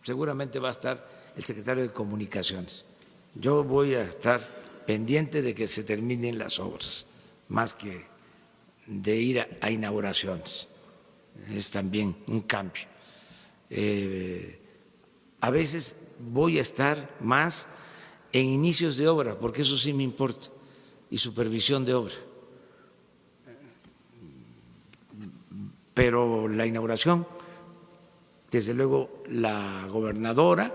Seguramente va a estar el secretario de Comunicaciones. Yo voy a estar pendiente de que se terminen las obras, más que de ir a inauguraciones. Es también un cambio. A veces voy a estar más en inicios de obra, porque eso sí me importa, y supervisión de obra. Pero la inauguración, desde luego, la gobernadora,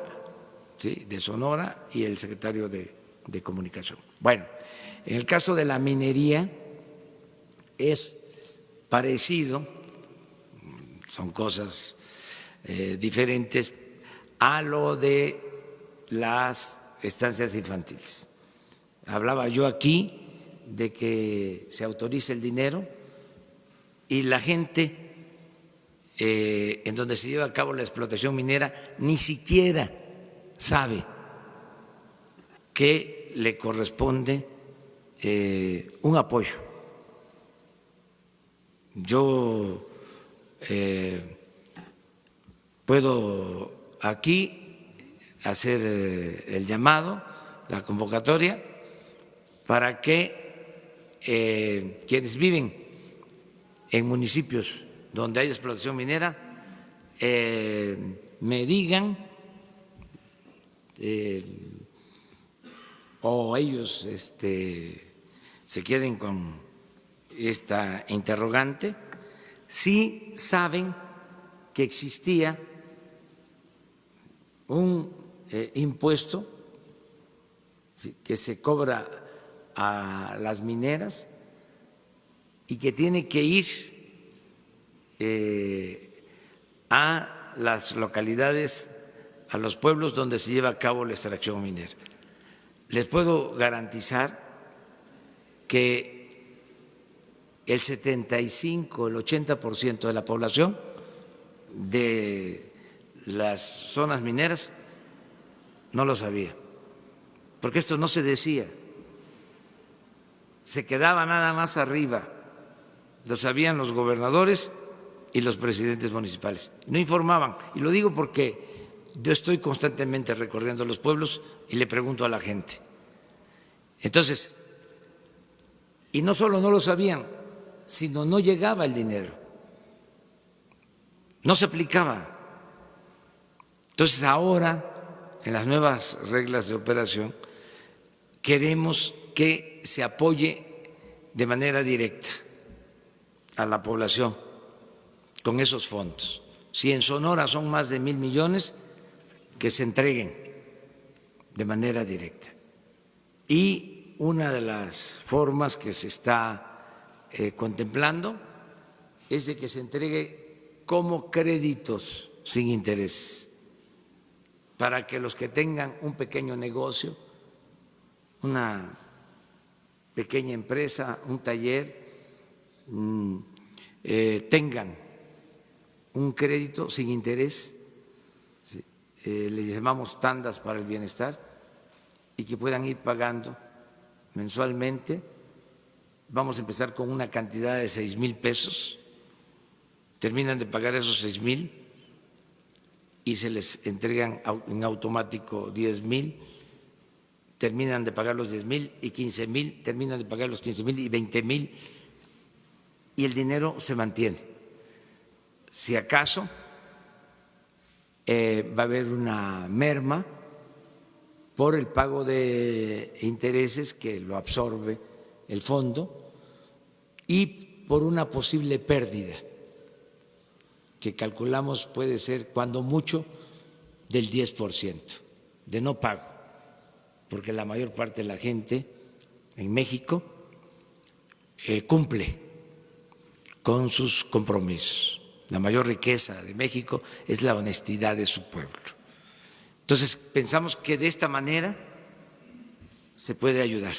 ¿sí?, de Sonora y el secretario de Comunicación. Bueno, en el caso de la minería es parecido, son cosas diferentes a lo de las estancias infantiles. Hablaba yo aquí de que se autoriza el dinero y la gente en donde se lleva a cabo la explotación minera ni siquiera sabe que le corresponde un apoyo. Yo puedo aquí hacer el llamado, la convocatoria, para que quienes viven en municipios donde hay explotación minera me digan o ellos se queden con esta interrogante, si saben que existía un impuesto que se cobra a las mineras y que tiene que ir a las localidades, a los pueblos donde se lleva a cabo la extracción minera. Les puedo garantizar que el 75, el 80% de la población de las zonas mineras no lo sabía, porque esto no se decía, se quedaba nada más arriba, lo sabían los gobernadores y los presidentes municipales, no informaban. Y lo digo porque yo estoy constantemente recorriendo los pueblos y le pregunto a la gente. Entonces, y no solo no lo sabían, sino no llegaba el dinero, no se aplicaba. Entonces ahora, en las nuevas reglas de operación, queremos que se apoye de manera directa a la población con esos fondos. Si en Sonora son más de 1,000 millones, que se entreguen de manera directa. Y una de las formas que se está contemplando es de que se entregue como créditos sin interés, para que los que tengan un pequeño negocio, una pequeña empresa, un taller, tengan un crédito sin interés, ¿sí?, le llamamos tandas para el bienestar, y que puedan ir pagando mensualmente. Vamos a empezar con una cantidad de 6,000 pesos, terminan de pagar esos 6,000 y se les entregan en automático 10,000, terminan de pagar los 10,000 y 15,000, terminan de pagar los 15,000 y 20,000, y el dinero se mantiene. Si acaso va a haber una merma por el pago de intereses que lo absorbe el fondo y por una posible pérdida que calculamos puede ser cuando mucho del 10% de no pago, porque la mayor parte de la gente en México cumple con sus compromisos. La mayor riqueza de México es la honestidad de su pueblo. Entonces, pensamos que de esta manera se puede ayudar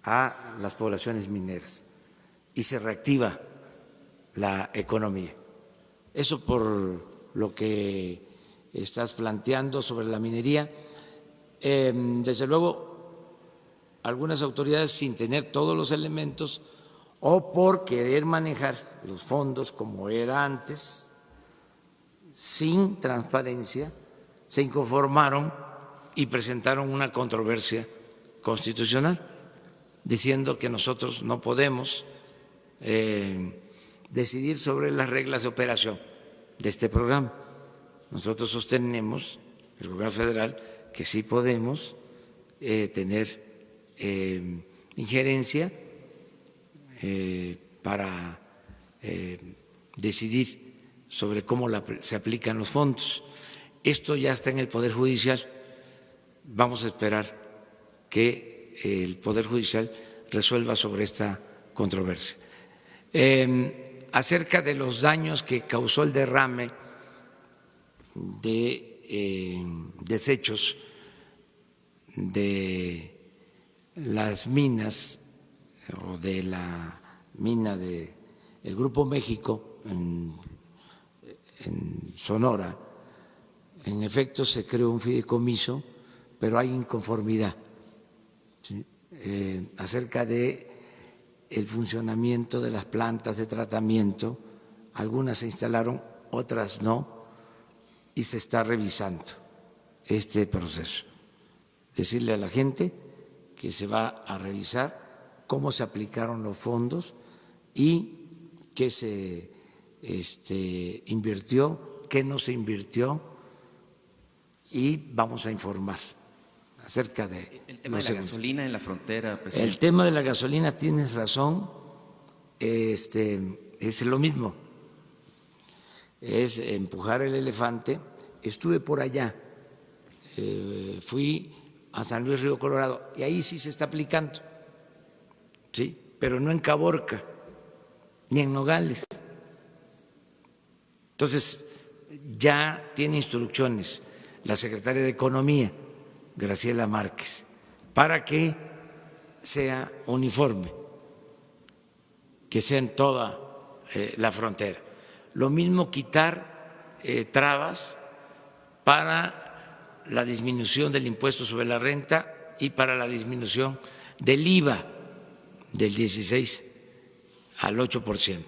a las poblaciones mineras y se reactiva la economía. Eso por lo que estás planteando sobre la minería. Desde luego, algunas autoridades, sin tener todos los elementos o por querer manejar los fondos como era antes, sin transparencia, se inconformaron y presentaron una controversia constitucional diciendo que nosotros no podemos decidir sobre las reglas de operación de este programa. Nosotros sostenemos, el gobierno federal, que sí podemos tener injerencia para decidir sobre cómo se aplican los fondos. Esto ya está en el Poder Judicial. Vamos a esperar que el Poder Judicial resuelva sobre esta controversia. Acerca de los daños que causó el derrame de desechos de las minas o de la mina del Grupo México en Sonora, en efecto se creó un fideicomiso, pero hay inconformidad, ¿sí? Acerca de el funcionamiento de las plantas de tratamiento. Algunas se instalaron, otras no, y se está revisando este proceso. Decirle a la gente que se va a revisar cómo se aplicaron los fondos y qué se invirtió, qué no se invirtió, y vamos a informar acerca de el tema de la gasolina en la frontera, presidente. El tema de la gasolina, tienes razón, es lo mismo, es empujar el elefante. Estuve por allá, fui a San Luis Río Colorado y ahí sí se está aplicando, sí, pero no en Caborca ni en Nogales. Entonces ya tiene instrucciones la secretaria de Economía, Graciela Márquez, para que sea uniforme, que sea en toda la frontera. Lo mismo quitar trabas para la disminución del impuesto sobre la renta y para la disminución del IVA del 16 al 8%.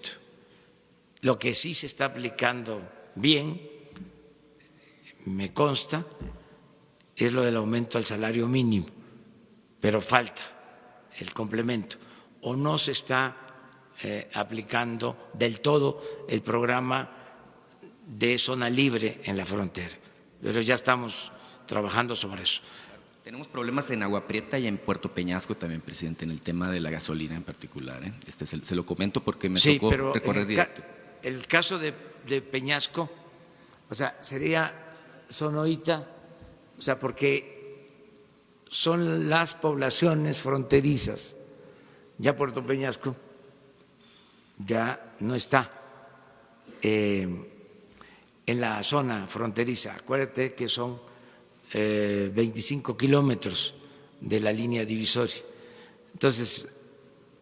Lo que sí se está aplicando bien, me consta, es lo del aumento al salario mínimo, pero falta el complemento, o no se está aplicando del todo el programa de zona libre en la frontera, pero ya estamos trabajando sobre eso. Tenemos problemas en Agua Prieta y en Puerto Peñasco también, presidente, en el tema de la gasolina en particular. Se lo comento porque me tocó recorrer directo. El caso de Peñasco, o sea, sería Sonoita, o sea, porque son las poblaciones fronterizas. Ya Puerto Peñasco ya no está en la zona fronteriza. Acuérdate que son 25 kilómetros de la línea divisoria. Entonces,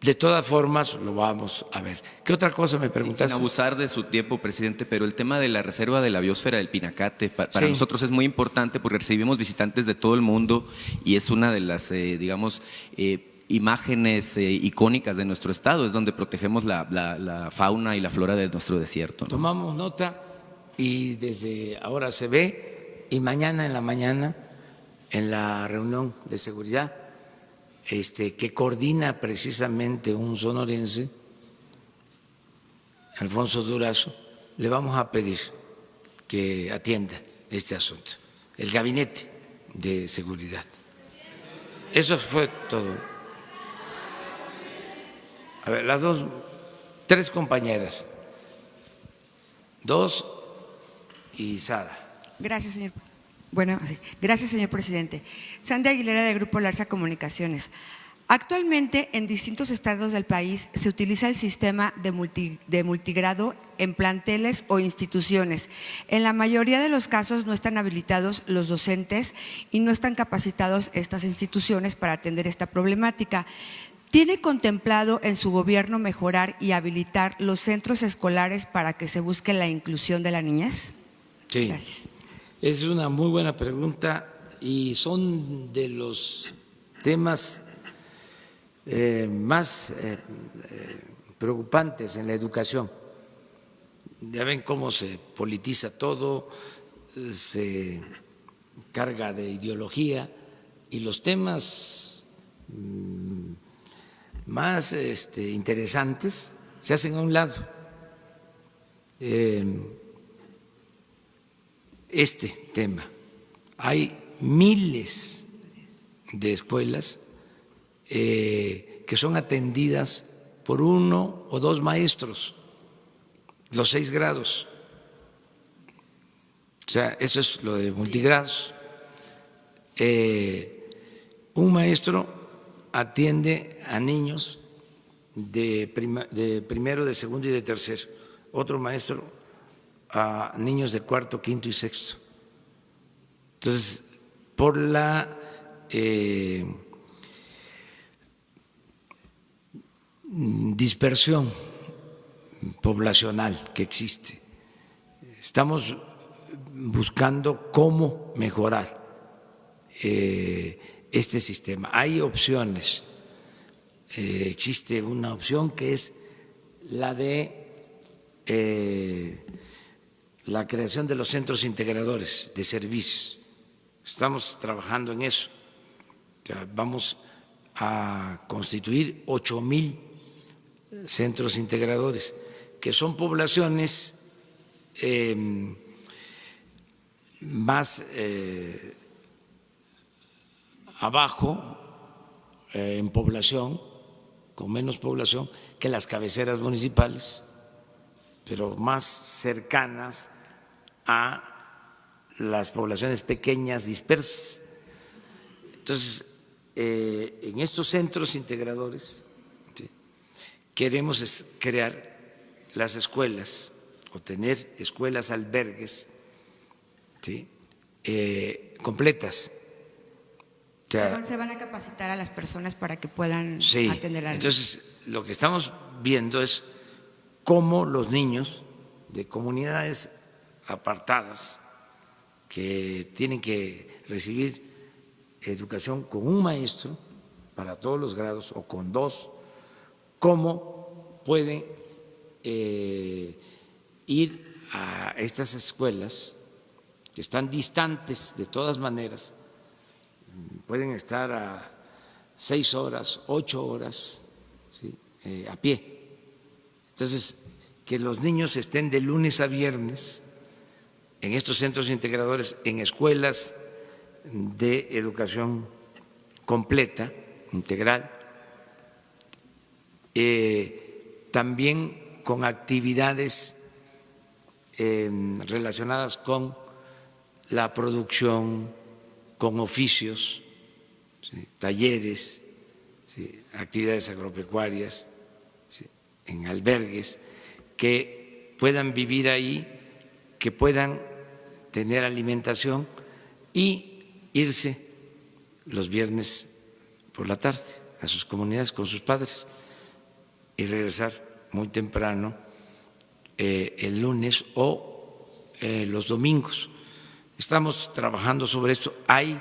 de todas formas, lo vamos a ver. ¿Qué otra cosa me preguntaste? Sin abusar de su tiempo, presidente, pero el tema de la reserva de la biosfera del Pinacate, para nosotros es muy importante porque recibimos visitantes de todo el mundo y es una de las, imágenes icónicas de nuestro estado, es donde protegemos la fauna y la flora de nuestro desierto, ¿no? Tomamos nota y desde ahora se ve, y mañana en la mañana, en la reunión de seguridad, que coordina precisamente un sonorense, Alfonso Durazo, le vamos a pedir que atienda este asunto, el Gabinete de Seguridad. Eso fue todo. A ver, las tres compañeras, dos y Sara. Gracias, señor. Bueno, sí. Gracias, señor presidente. Sandy Aguilera, de Grupo Larsa Comunicaciones. Actualmente, en distintos estados del país se utiliza el sistema de multigrado en planteles o instituciones. En la mayoría de los casos no están habilitados los docentes y no están capacitados estas instituciones para atender esta problemática. ¿Tiene contemplado en su gobierno mejorar y habilitar los centros escolares para que se busque la inclusión de la niñez? Sí, gracias. Es una muy buena pregunta y son de los temas más preocupantes en la educación. Ya ven cómo se politiza todo, se carga de ideología y los temas más interesantes se hacen a un lado. Este tema, hay miles de escuelas que son atendidas por uno o dos maestros, los 6 grados. O sea, eso es lo de multigrados. Un maestro atiende a niños de primero, de segundo y de tercero. Otro maestro a niños de cuarto, quinto y sexto. Entonces, por la dispersión poblacional que existe, estamos buscando cómo mejorar este sistema. Hay opciones. Existe una opción que es la de la creación de los centros integradores de servicios. Estamos trabajando en eso. O sea, vamos a constituir 8,000 centros integradores, que son poblaciones más abajo en población, con menos población que las cabeceras municipales, pero más cercanas a las poblaciones pequeñas dispersas. Entonces, en estos centros integradores, ¿sí?, queremos crear las escuelas o tener escuelas albergues, ¿sí?, completas. O sea, ¿se van a capacitar a las personas para que puedan sí, atender a la entonces lo que estamos viendo es cómo los niños de comunidades apartadas que tienen que recibir educación con un maestro para todos los grados o con 2, cómo pueden ir a estas escuelas que están distantes de todas maneras, pueden estar a 6 horas, 8 horas, ¿sí?, a pie. Entonces, que los niños estén de lunes a viernes en estos centros integradores, en escuelas de educación completa, integral, también con actividades relacionadas con la producción, con oficios, ¿sí?, talleres, ¿sí?, actividades agropecuarias, ¿sí?, en albergues, que puedan vivir ahí, que puedan tener alimentación y irse los viernes por la tarde a sus comunidades con sus padres y regresar muy temprano el lunes o los domingos. Estamos trabajando sobre esto. Hay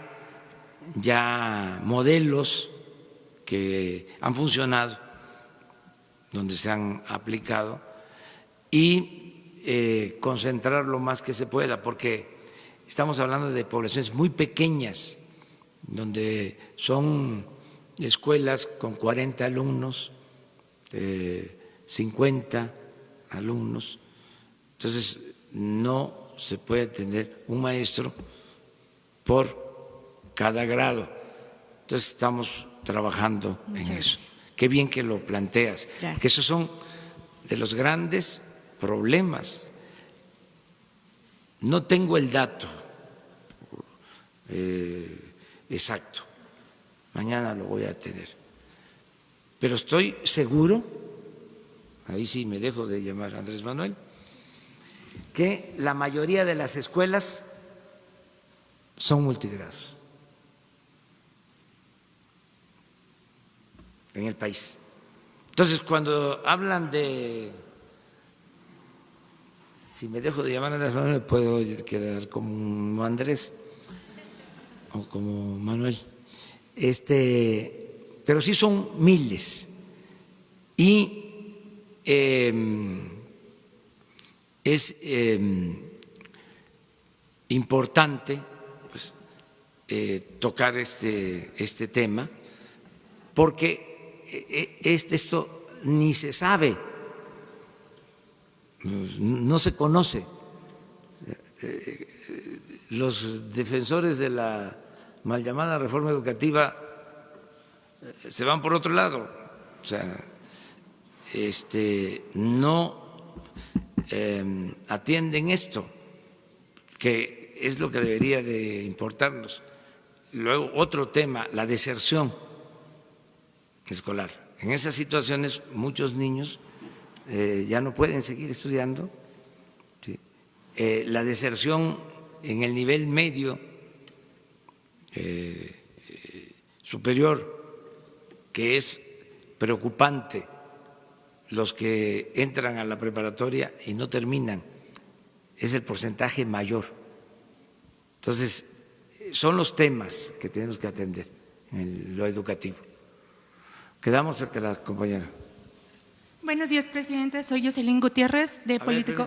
ya modelos que han funcionado, donde se han aplicado, y concentrar lo más que se pueda, porque estamos hablando de poblaciones muy pequeñas, donde son escuelas con 40 alumnos, 50 alumnos. Entonces, no se puede tener un maestro por cada grado. Entonces, estamos trabajando en eso. Qué bien que lo planteas, que esos son de los grandes problemas. No tengo el dato exacto, mañana lo voy a tener, pero estoy seguro, ahí sí me dejo de llamar Andrés Manuel, que la mayoría de las escuelas son multigrados en el país. Entonces, cuando hablan de, si me dejo de llamar Andrés Manuel, puedo quedar como Andrés o como Manuel, pero sí son miles y es importante pues, tocar este tema porque esto ni se sabe, no se conoce. Los defensores de la mal llamada reforma educativa se van por otro lado, o sea, no atienden esto, que es lo que debería de importarnos. Luego, otro tema, la deserción escolar. En esas situaciones, muchos niños ya no pueden seguir estudiando. ¿Sí? La deserción en el nivel medio superior, que es preocupante, los que entran a la preparatoria y no terminan, es el porcentaje mayor. Entonces, son los temas que tenemos que atender en lo educativo. Quedamos cerca de la compañera. Buenos días, presidente. Soy Jocelyn Gutiérrez, de Político.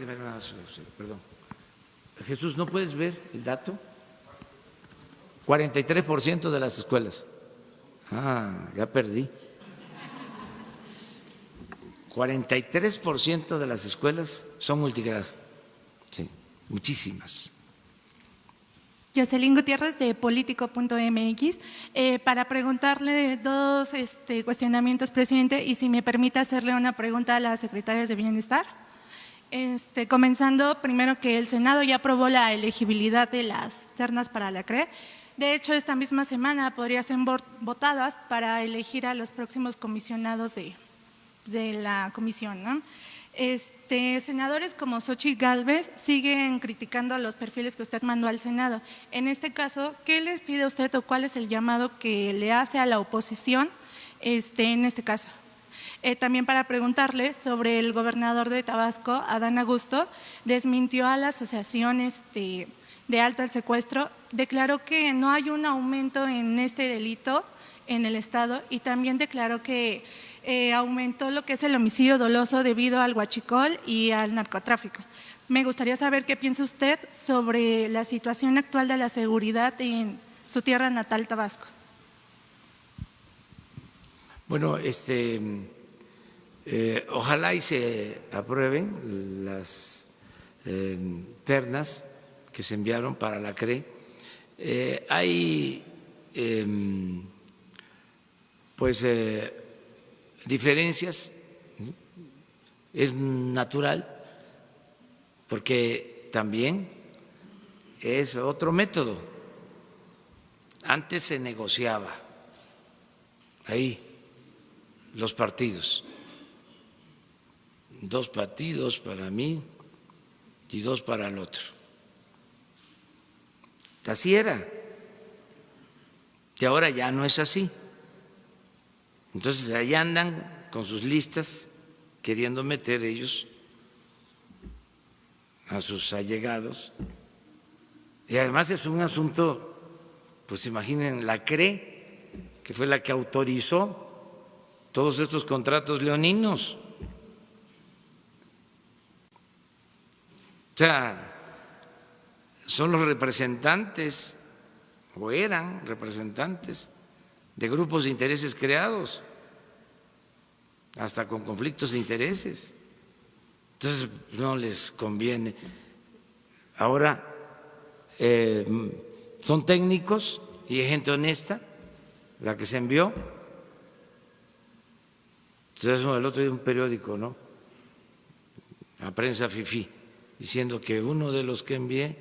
Perdón. Jesús, ¿no puedes ver el dato? 43% de las escuelas. Ya perdí. 43% de las escuelas son multigrado. Sí, muchísimas. Jocelyn Gutiérrez, de Político.mx, para preguntarle dos cuestionamientos, presidente, y si me permite hacerle una pregunta a las secretarias de Bienestar. Comenzando primero que el Senado ya aprobó la elegibilidad de las ternas para la CRE. De hecho, esta misma semana podrían ser votadas para elegir a los próximos comisionados de la comisión, ¿no? Senadores como Xochitl Gálvez siguen criticando los perfiles que usted mandó al Senado. En este caso, ¿qué les pide usted o cuál es el llamado que le hace a la oposición en este caso? También para preguntarle sobre el gobernador de Tabasco, Adán Augusto, desmintió a la asociación de alto al secuestro, declaró que no hay un aumento en este delito en el estado y también declaró que aumentó lo que es el homicidio doloso debido al huachicol y al narcotráfico. Me gustaría saber qué piensa usted sobre la situación actual de la seguridad en su tierra natal, Tabasco. Bueno, ojalá y se aprueben las ternas que se enviaron para la CRE. Hay diferencias, es natural, porque también es otro método. Antes se negociaba ahí los partidos, 2 partidos para mí y 2 para el otro. Así era. Y ahora ya no es así. Entonces ahí andan con sus listas queriendo meter ellos a sus allegados. Y además es un asunto, pues imaginen, la CRE, que fue la que autorizó todos estos contratos leoninos. O sea, son los representantes, o eran representantes, de grupos de intereses creados, hasta con conflictos de intereses. Entonces no les conviene. Ahora son técnicos y es gente honesta la que se envió. Entonces el otro día un periódico, ¿no? La prensa fifí, diciendo que uno de los que envié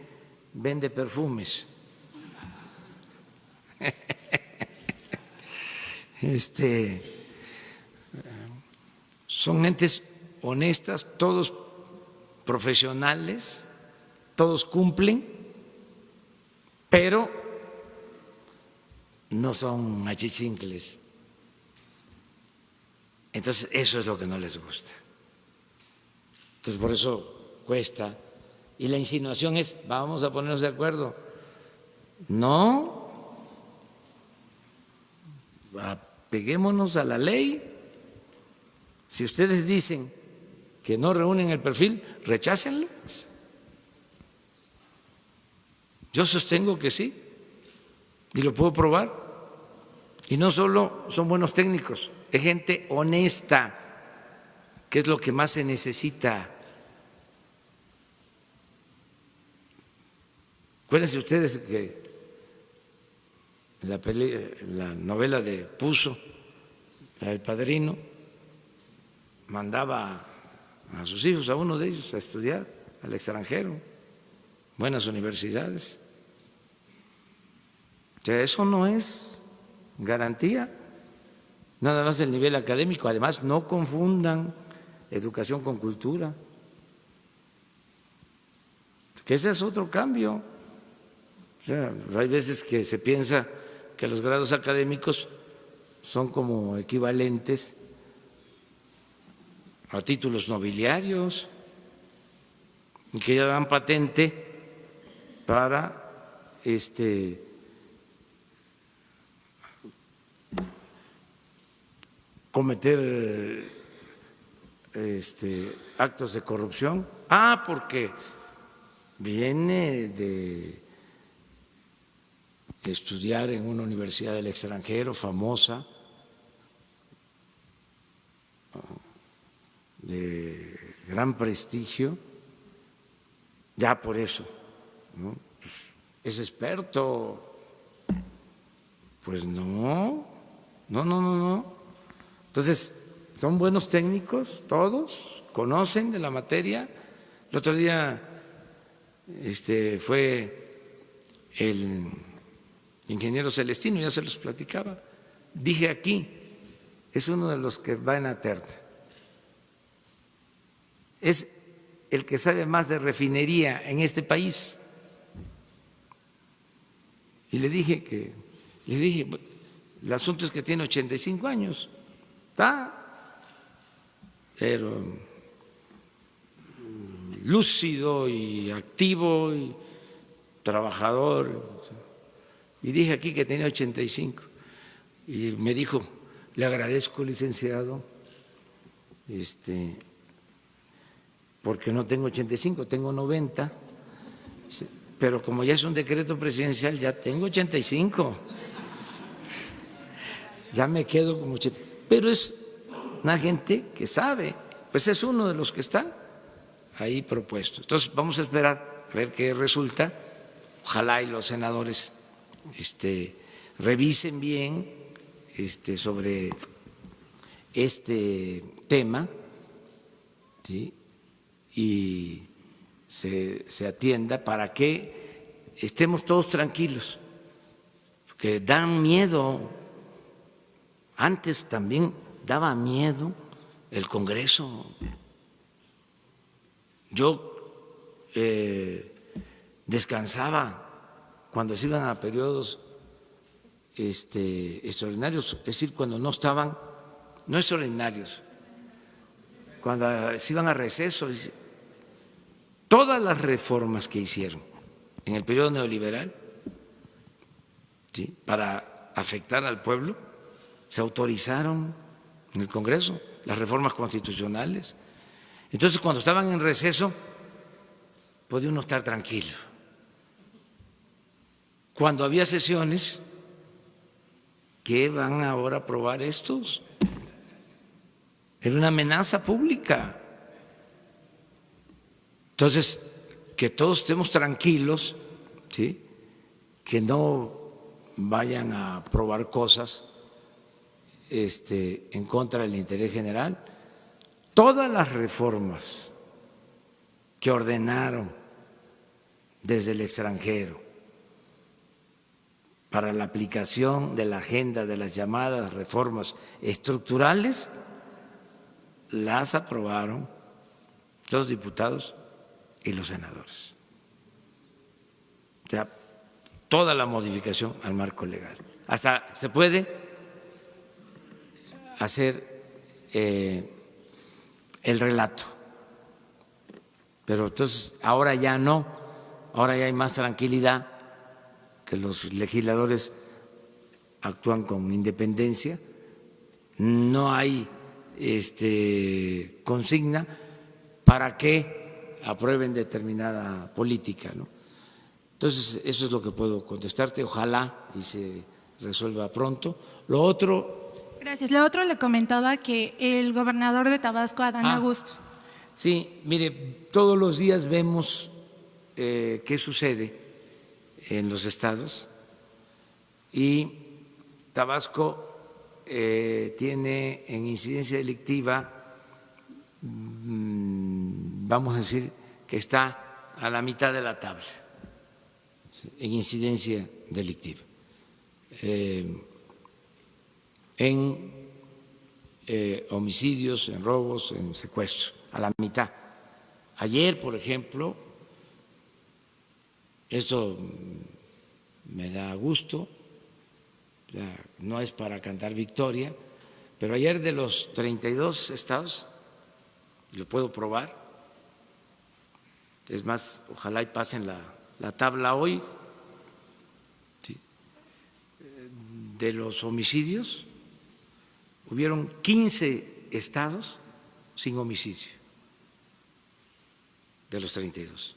vende perfumes. Son gentes honestas, todos profesionales, todos cumplen, pero no son achichincles. Entonces eso es lo que no les gusta. Entonces por eso cuesta. Y la insinuación es, vamos a ponernos de acuerdo. No, apeguémonos a la ley. Si ustedes dicen que no reúnen el perfil, rechácenlas. Yo sostengo que sí, y lo puedo probar. Y no solo son buenos técnicos, es gente honesta, que es lo que más se necesita. Acuérdense ustedes que la novela de Puzo, El Padrino, mandaba a sus hijos, a uno de ellos, a estudiar al extranjero, buenas universidades. O sea, eso no es garantía, nada más el nivel académico. Además, no confundan educación con cultura, que ese es otro cambio. O sea, hay veces que se piensa que los grados académicos son como equivalentes a títulos nobiliarios y que ya dan patente para cometer actos de corrupción. Porque viene de estudiar en una universidad del extranjero famosa, de gran prestigio, ya por eso, ¿no? Pues es experto. Pues no. Entonces, son buenos técnicos, todos, conocen de la materia. El otro día fue el ingeniero Celestino, ya se los platicaba. Dije aquí, es uno de los que va en la terna. Es el que sabe más de refinería en este país. Y le dije, el asunto es que tiene 85 años, pero lúcido y activo y trabajador. Y dije aquí que tenía 85. Y me dijo, le agradezco, licenciado, porque no tengo 85, tengo 90, pero como ya es un decreto presidencial, ya tengo 85. Ya me quedo como 85. Pero es una gente que sabe, pues es uno de los que está ahí propuesto. Entonces vamos a esperar a ver qué resulta. Ojalá y los senadores revisen bien sobre este tema, ¿sí? Y se atienda para que estemos todos tranquilos, porque dan miedo. Antes también daba miedo el Congreso. Yo descansaba cuando se iban a periodos extraordinarios, es decir, cuando no estaban, no extraordinarios, cuando se iban a receso. Todas las reformas que hicieron en el periodo neoliberal, ¿sí?, para afectar al pueblo, se autorizaron en el Congreso, las reformas constitucionales. Entonces, cuando estaban en receso, podía uno estar tranquilo. Cuando había sesiones, ¿qué van ahora a aprobar estos? Era una amenaza pública. Entonces, que todos estemos tranquilos, ¿sí? Que no vayan a aprobar cosas en contra del interés general. Todas las reformas que ordenaron desde el extranjero para la aplicación de la agenda de las llamadas reformas estructurales, las aprobaron los diputados y los senadores. O sea, toda la modificación al marco legal. Hasta se puede hacer el relato, pero entonces ahora ya no, ahora ya hay más tranquilidad, que los legisladores actúan con independencia, no hay consigna para que aprueben determinada política, ¿no? Entonces, eso es lo que puedo contestarte. Ojalá y se resuelva pronto. Lo otro. Gracias. Lo otro le comentaba que el gobernador de Tabasco, Adán Augusto. Sí, mire, todos los días vemos qué sucede en los estados y Tabasco tiene en incidencia delictiva, vamos a decir que está a la mitad de la tabla en incidencia delictiva, en homicidios, en robos, en secuestros, a la mitad. Ayer, por ejemplo, esto me da gusto, no es para cantar victoria, pero ayer de los 32 estados, lo puedo probar, es más, ojalá y pasen la tabla hoy, ¿sí? De los homicidios, hubieron 15 estados sin homicidio, de los 32.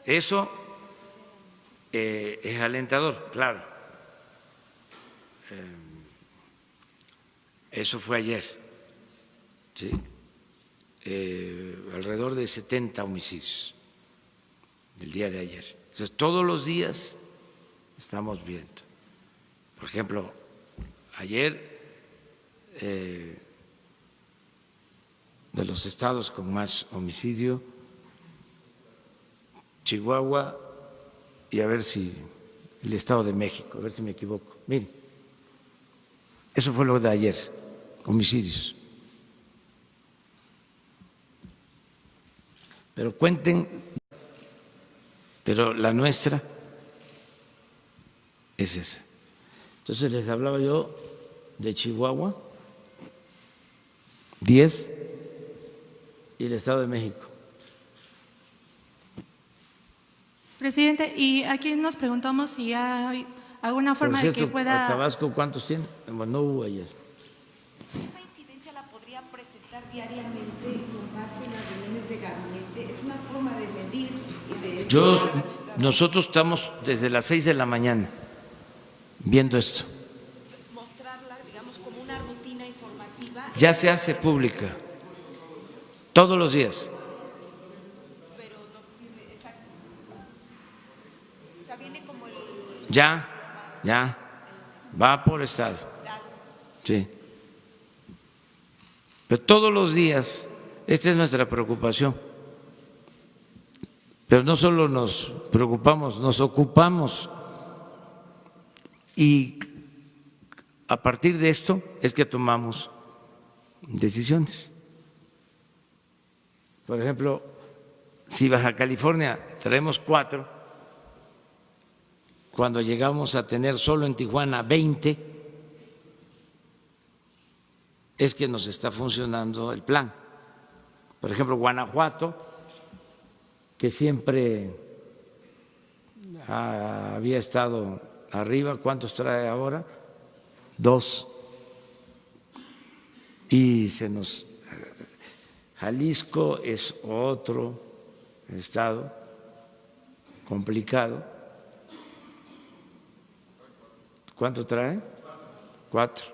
Eso es alentador, claro. Eso fue ayer, ¿sí? Alrededor de 70 homicidios el día de ayer. Entonces, todos los días estamos viendo. Por ejemplo, ayer de los estados con más homicidio, Chihuahua y a ver si el Estado de México, a ver si me equivoco. Miren, eso fue lo de ayer, homicidios. Pero cuenten, pero la nuestra es esa. Entonces les hablaba yo de Chihuahua, 10, y el Estado de México. Presidente, y aquí nos preguntamos si hay alguna forma Por cierto, de que pueda… ¿Tabasco cuántos tiene? Bueno, no hubo ayer. ¿Esa incidencia la podría presentar diariamente con base en las reuniones de gabinete? Es una forma de medir y de… Nosotros estamos desde las 6 de la mañana viendo esto. mostrarla, digamos, como una rutina informativa. Ya se hace pública todos los días. Pero no tiene, exacto. O sea, viene como el… Ya, va por estado. Sí. Pero todos los días, esta es nuestra preocupación. Pero no solo nos preocupamos, nos ocupamos. Y a partir de esto es que tomamos decisiones. Por ejemplo, si Baja California traemos 4, cuando llegamos a tener solo en Tijuana 20, es que nos está funcionando el plan. Por ejemplo, Guanajuato, que siempre había estado arriba, ¿cuántos trae ahora? 2. Y Jalisco es otro estado complicado. ¿Cuánto trae? 4.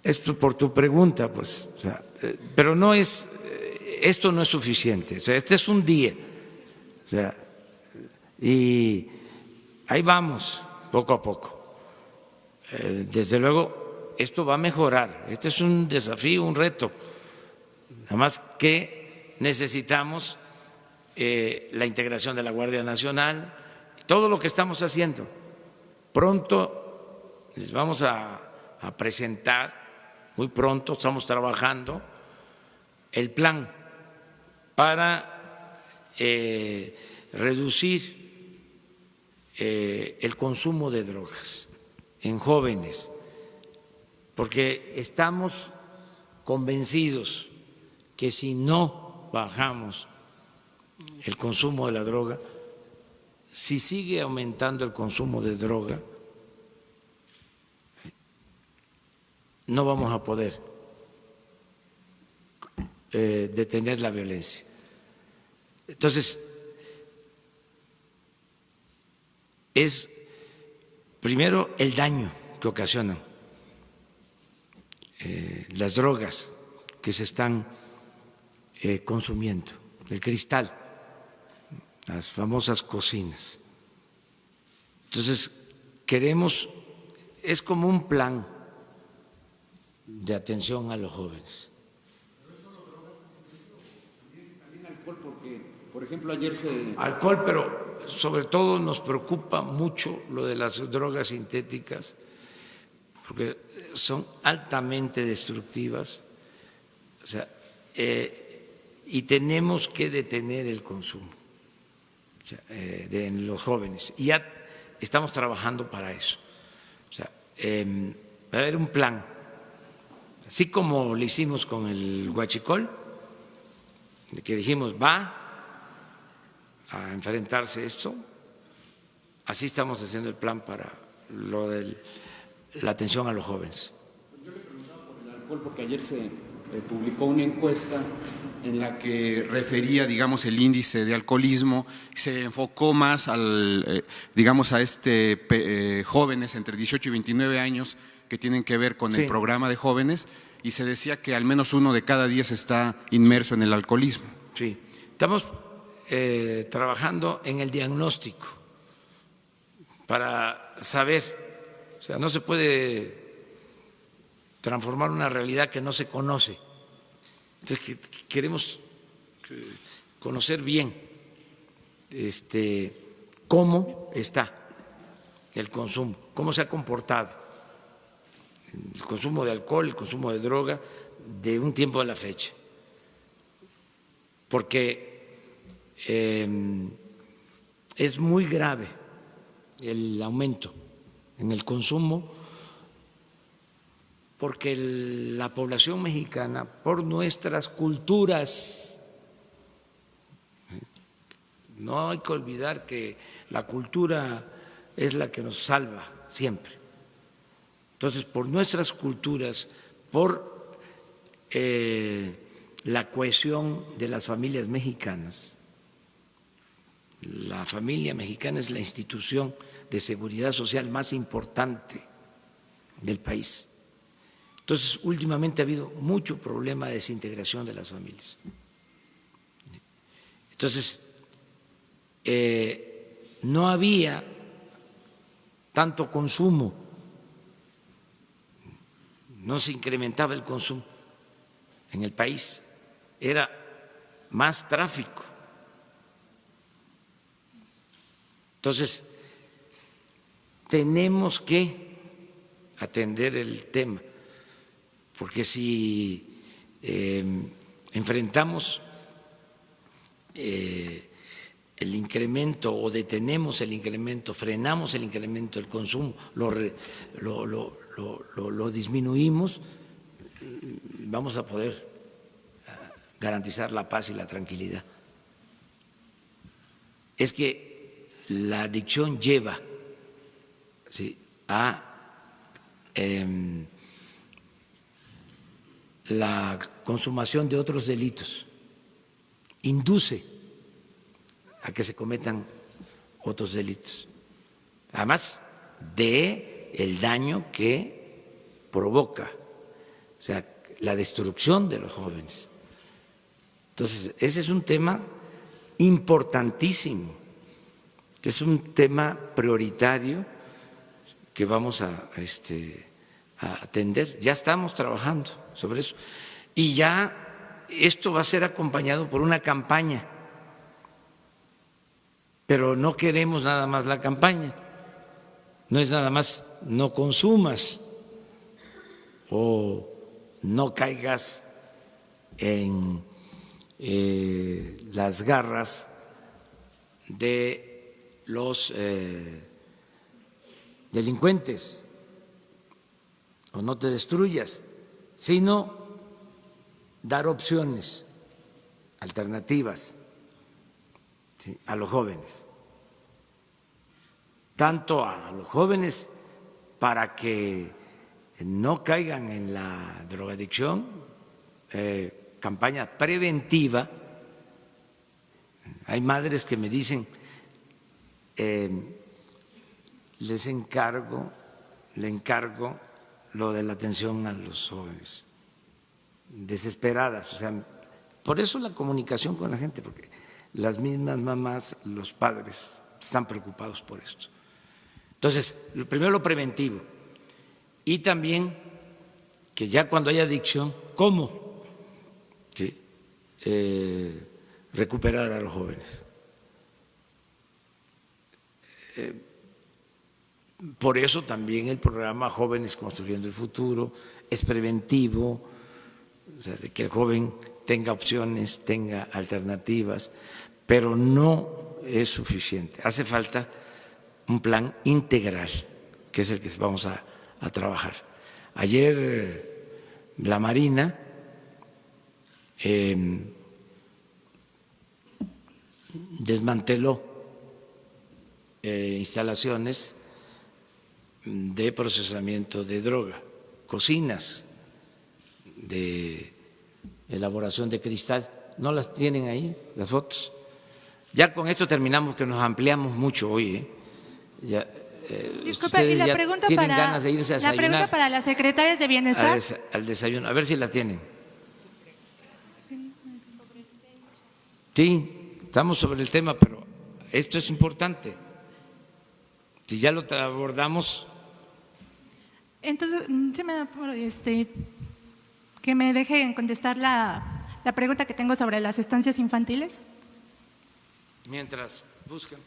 Esto por tu pregunta, pues, o sea, pero no es, esto no es suficiente. O sea, este es un día, o sea, y ahí vamos, poco a poco. Desde luego, esto va a mejorar. Este es un desafío, un reto. Nada más que necesitamos la integración de la Guardia Nacional, todo lo que estamos haciendo. Pronto les vamos a presentar, muy pronto estamos trabajando el plan para reducir el consumo de drogas en jóvenes, porque estamos convencidos que si no bajamos el consumo de la droga, si sigue aumentando el consumo de droga, no vamos a poder detener la violencia. Entonces, es primero el daño que ocasionan las drogas que se están consumiendo, el cristal, las famosas cocinas. Entonces, queremos, es como un plan de atención a los jóvenes. También alcohol, porque, por ejemplo, ayer se... Alcohol, pero sobre todo nos preocupa mucho lo de las drogas sintéticas, porque son altamente destructivas, o sea, y tenemos que detener el consumo, o sea, de los jóvenes. Y ya estamos trabajando para eso. O sea, va a haber un plan, así como lo hicimos con el huachicol, de que dijimos va a enfrentarse esto, así estamos haciendo el plan para lo de la atención a los jóvenes. Yo le preguntaba por el alcohol porque ayer se publicó una encuesta en la que refería, digamos, el índice de alcoholismo, se enfocó más al, digamos, a jóvenes entre 18 y 29 años que tienen que ver con el programa de jóvenes, y se decía que al menos 1 de cada 10 está inmerso en el alcoholismo. Sí, estamos trabajando en el diagnóstico para saber, o sea, no se puede transformar una realidad que no se conoce. Entonces, queremos conocer bien cómo está el consumo, cómo se ha comportado el consumo de alcohol, el consumo de droga de un tiempo a la fecha. Porque es muy grave el aumento en el consumo, porque la población mexicana, por nuestras culturas, no hay que olvidar que la cultura es la que nos salva siempre. Entonces, por nuestras culturas, por la cohesión de las familias mexicanas, la familia mexicana es la institución de seguridad social más importante del país. Entonces, últimamente ha habido mucho problema de desintegración de las familias. Entonces, no había tanto consumo, no se incrementaba el consumo en el país, era más tráfico. Entonces, tenemos que atender el tema, porque si enfrentamos el incremento o detenemos el incremento, frenamos el incremento del consumo, lo disminuimos, vamos a poder garantizar la paz y la tranquilidad. Es que la adicción lleva a la consumación de otros delitos, induce a que se cometan otros delitos, además de el daño que provoca o sea, la destrucción de los jóvenes. Entonces, ese es un tema importantísimo, es un tema prioritario que vamos a atender. Ya estamos trabajando sobre eso y ya esto va a ser acompañado por una campaña, pero no queremos nada más la campaña, no es nada más no consumas o no caigas en las garras de los delincuentes o no te destruyas, sino dar opciones, alternativas, ¿sí?, a los jóvenes, tanto a los jóvenes para que no caigan en la drogadicción, campaña preventiva. Hay madres que me dicen, le encargo lo de la atención a los jóvenes, desesperadas, o sea, por eso la comunicación con la gente, porque las mismas mamás, los padres están preocupados por esto. Entonces, primero lo preventivo y también que ya cuando haya adicción, ¿cómo? ¿Sí? Recuperar a los jóvenes. Por eso también el programa Jóvenes Construyendo el Futuro es preventivo, o sea, de que el joven tenga opciones, tenga alternativas, pero no es suficiente. Hace falta un plan integral, que es el que vamos a trabajar. Ayer la Marina desmanteló instalaciones de procesamiento de droga, cocinas de elaboración de cristal. ¿No las tienen ahí las fotos? Ya con esto terminamos, que nos ampliamos mucho hoy. Ya, disculpa, y la pregunta tienen ganas de irse a desayunar. La pregunta para las secretarias de Bienestar. Al desayuno, a ver si la tienen. Sí, estamos sobre el tema, pero esto es importante. Si ya lo abordamos. Entonces, sí me da por que me dejen contestar la pregunta que tengo sobre las estancias infantiles. Mientras buscan.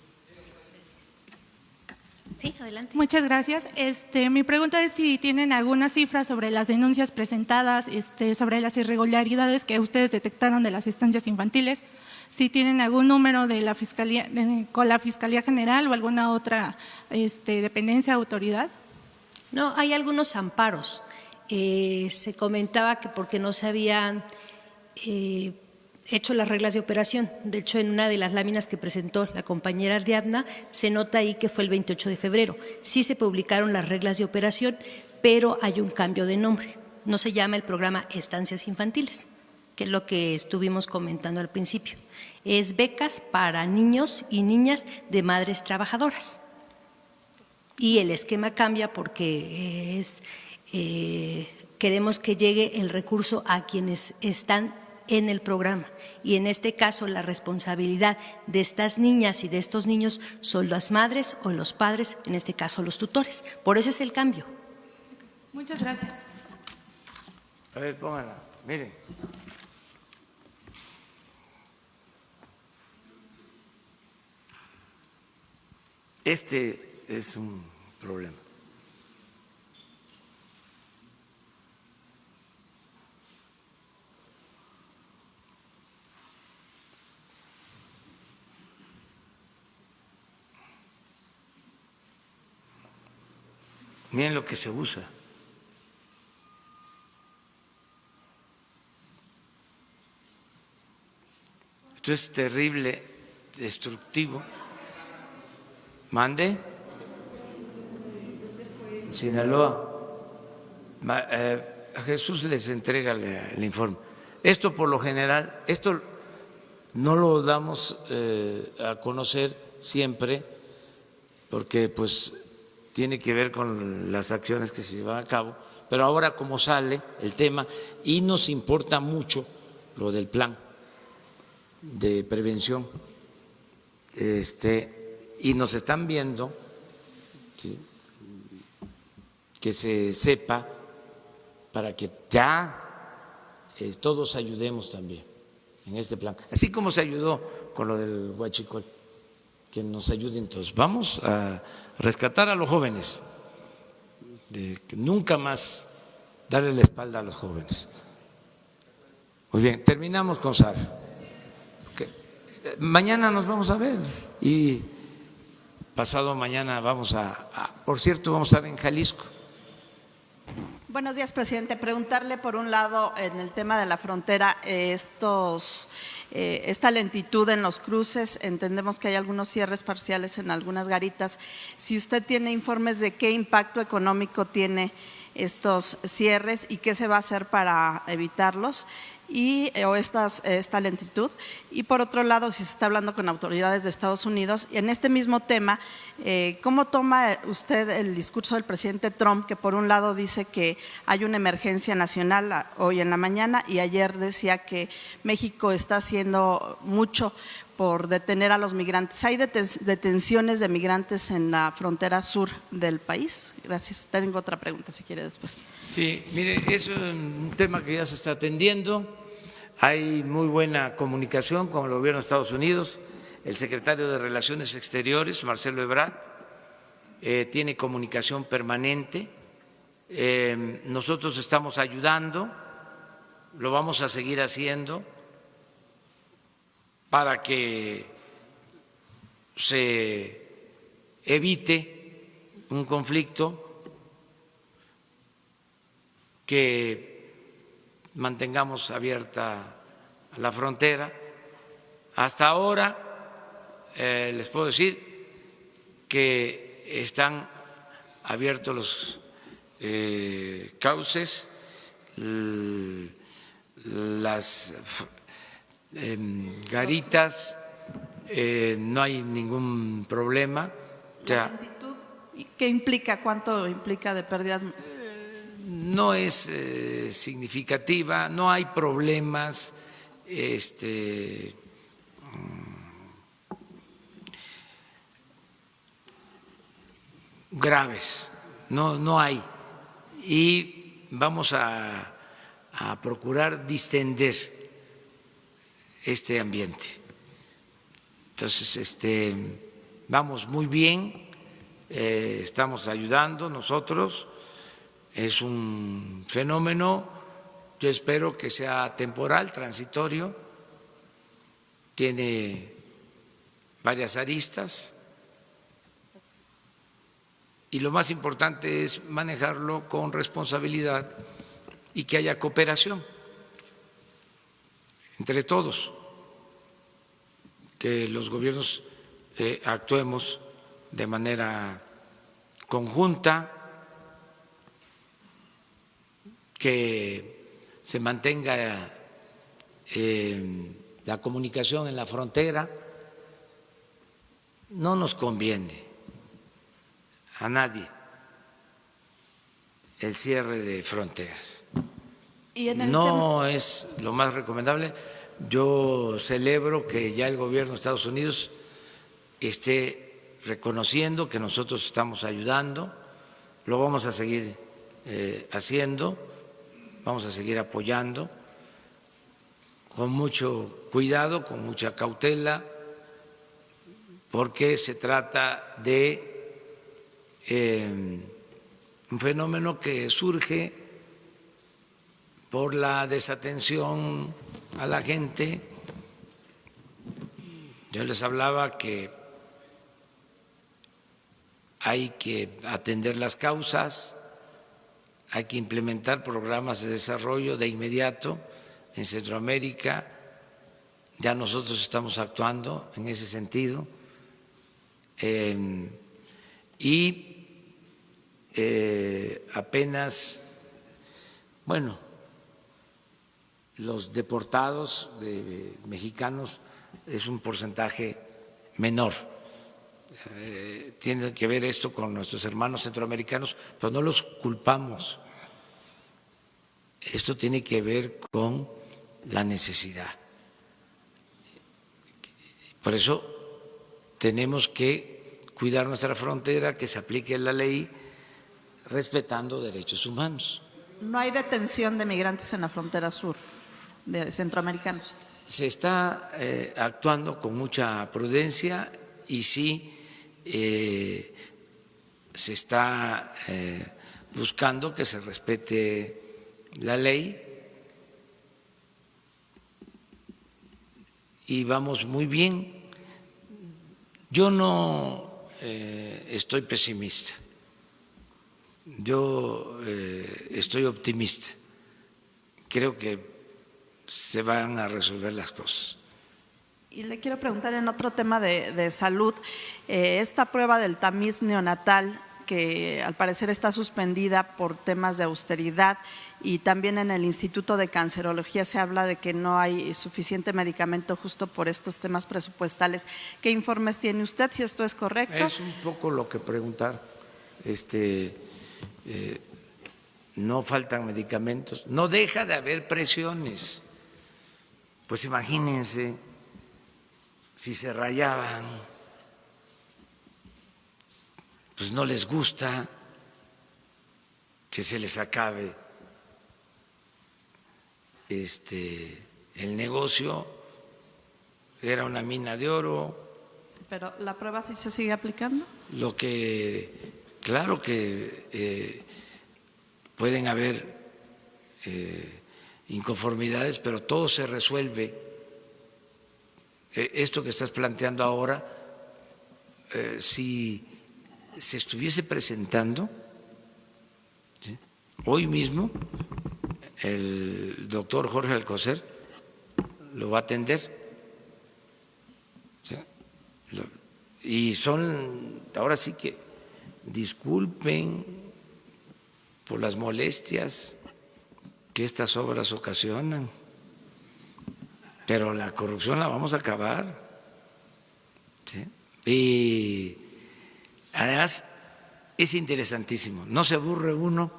Sí, adelante. Muchas gracias. Mi pregunta es si tienen alguna cifra sobre las denuncias presentadas, sobre las irregularidades que ustedes detectaron de las estancias infantiles, si tienen algún número de la Fiscalía, con la Fiscalía General o alguna otra dependencia o autoridad. No, hay algunos amparos. Se comentaba que porque no se habían hecho las reglas de operación. De hecho, en una de las láminas que presentó la compañera Ariadna, se nota ahí que fue el 28 de febrero. Sí se publicaron las reglas de operación, pero hay un cambio de nombre. No se llama el programa Estancias Infantiles, que es lo que estuvimos comentando al principio. Es becas para niños y niñas de madres trabajadoras. Y el esquema cambia porque queremos que llegue el recurso a quienes están en el programa, y en este caso la responsabilidad de estas niñas y de estos niños son las madres o los padres, en este caso los tutores. Por eso es el cambio. Muchas gracias. A ver, póngala, miren. Este es un problema. Miren lo que se usa. Esto es terrible, destructivo. ¿Mande? Sinaloa. A Jesús les entrega el informe. Esto por lo general, esto no lo damos a conocer siempre porque pues tiene que ver con las acciones que se llevan a cabo, Pero ahora como sale el tema y nos importa mucho lo del plan de prevención, y nos están viendo, ¿sí?, que se sepa para que ya todos ayudemos también en este plan, así como se ayudó con lo del huachicol, que nos ayuden todos. Vamos a rescatar a los jóvenes, de que nunca más darle la espalda a los jóvenes. Muy bien, terminamos con Sara. Mañana nos vamos a ver y pasado mañana por cierto, vamos a estar en Jalisco. Buenos días, presidente. Preguntarle, por un lado, en el tema de la frontera, esta lentitud en los cruces, entendemos que hay algunos cierres parciales en algunas garitas. Si usted tiene informes de qué impacto económico tiene estos cierres y qué se va a hacer para evitarlos, o esta lentitud. Y por otro lado, si se está hablando con autoridades de Estados Unidos, y en este mismo tema, ¿cómo toma usted el discurso del presidente Trump, que por un lado dice que hay una emergencia nacional hoy en la mañana y ayer decía que México está haciendo mucho por detener a los migrantes? ¿Hay detenciones de migrantes en la frontera sur del país? Gracias. Tengo otra pregunta, si quiere, después. Sí, mire, es un tema que ya se está atendiendo. Hay muy buena comunicación con el gobierno de Estados Unidos. El secretario de Relaciones Exteriores, Marcelo Ebrard, tiene comunicación permanente. Nosotros estamos ayudando, lo vamos a seguir haciendo para que se evite un conflicto, que mantengamos abierta la frontera. Hasta ahora les puedo decir que están abiertos los cauces, las garitas, no hay ningún problema. ¿La lentitud qué implica? ¿Cuánto implica de pérdidas? No es significativa, no hay problemas graves, no hay. Y vamos a procurar distender este ambiente. Entonces, vamos muy bien, estamos ayudando nosotros. Es un fenómeno, yo espero que sea temporal, transitorio, tiene varias aristas y lo más importante es manejarlo con responsabilidad y que haya cooperación entre todos, que los gobiernos actuemos de manera conjunta, que se mantenga la comunicación en la frontera. No nos conviene a nadie el cierre de fronteras. No es lo más recomendable. Yo celebro que ya el gobierno de Estados Unidos esté reconociendo que nosotros estamos ayudando, lo vamos a seguir haciendo. Vamos a seguir apoyando con mucho cuidado, con mucha cautela, porque se trata de un fenómeno que surge por la desatención a la gente. Yo les hablaba que hay que atender las causas, hay que implementar programas de desarrollo de inmediato en Centroamérica. Ya nosotros estamos actuando en ese sentido. Y apenas, bueno, los deportados mexicanos es un porcentaje menor. Tiene que ver esto con nuestros hermanos centroamericanos, pero no los culpamos. esto tiene que ver con la necesidad. Por eso tenemos que cuidar nuestra frontera, que se aplique la ley respetando derechos humanos. No hay detención de migrantes en la frontera sur, de centroamericanos. Se está actuando con mucha prudencia y sí se está buscando que se respete la ley y vamos muy bien. Yo no estoy pesimista, yo estoy optimista. Creo que se van a resolver las cosas. Y le quiero preguntar en otro tema de salud, esta prueba del tamiz neonatal que al parecer está suspendida por temas de austeridad y también en el Instituto de Cancerología se habla de que no hay suficiente medicamento justo por estos temas presupuestales. ¿Qué informes tiene usted, si esto es correcto? Es un poco lo que preguntar. No faltan medicamentos, no deja de haber presiones. Pues imagínense si se rayaban, pues no les gusta que se les acabe el negocio, era una mina de oro. ¿Pero la prueba sí se sigue aplicando? Claro que pueden haber inconformidades, pero todo se resuelve. Esto que estás planteando ahora, si se estuviese presentando, ¿sí?, hoy mismo el doctor Jorge Alcocer lo va a atender, ¿sí? Y ahora sí que disculpen por las molestias que estas obras ocasionan, pero la corrupción la vamos a acabar, ¿sí? Y además es interesantísimo, no se aburre uno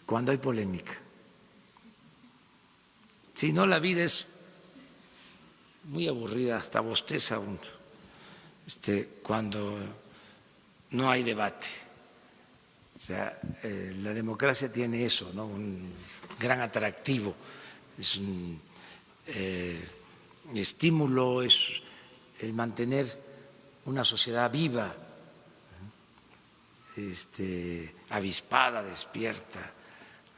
cuando hay polémica. Si no, la vida es muy aburrida, hasta bosteza uno cuando no hay debate. O sea, la democracia tiene eso, ¿no? Un gran atractivo, es un estímulo, es el mantener una sociedad viva, avispada, despierta,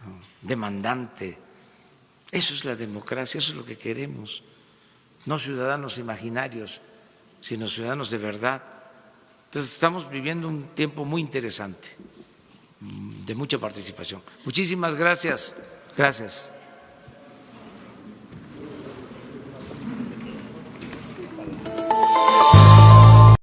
¿no?, demandante. Eso es la democracia, eso es lo que queremos. No ciudadanos imaginarios, sino ciudadanos de verdad. Entonces estamos viviendo un tiempo muy interesante, de mucha participación. Muchísimas gracias. Gracias.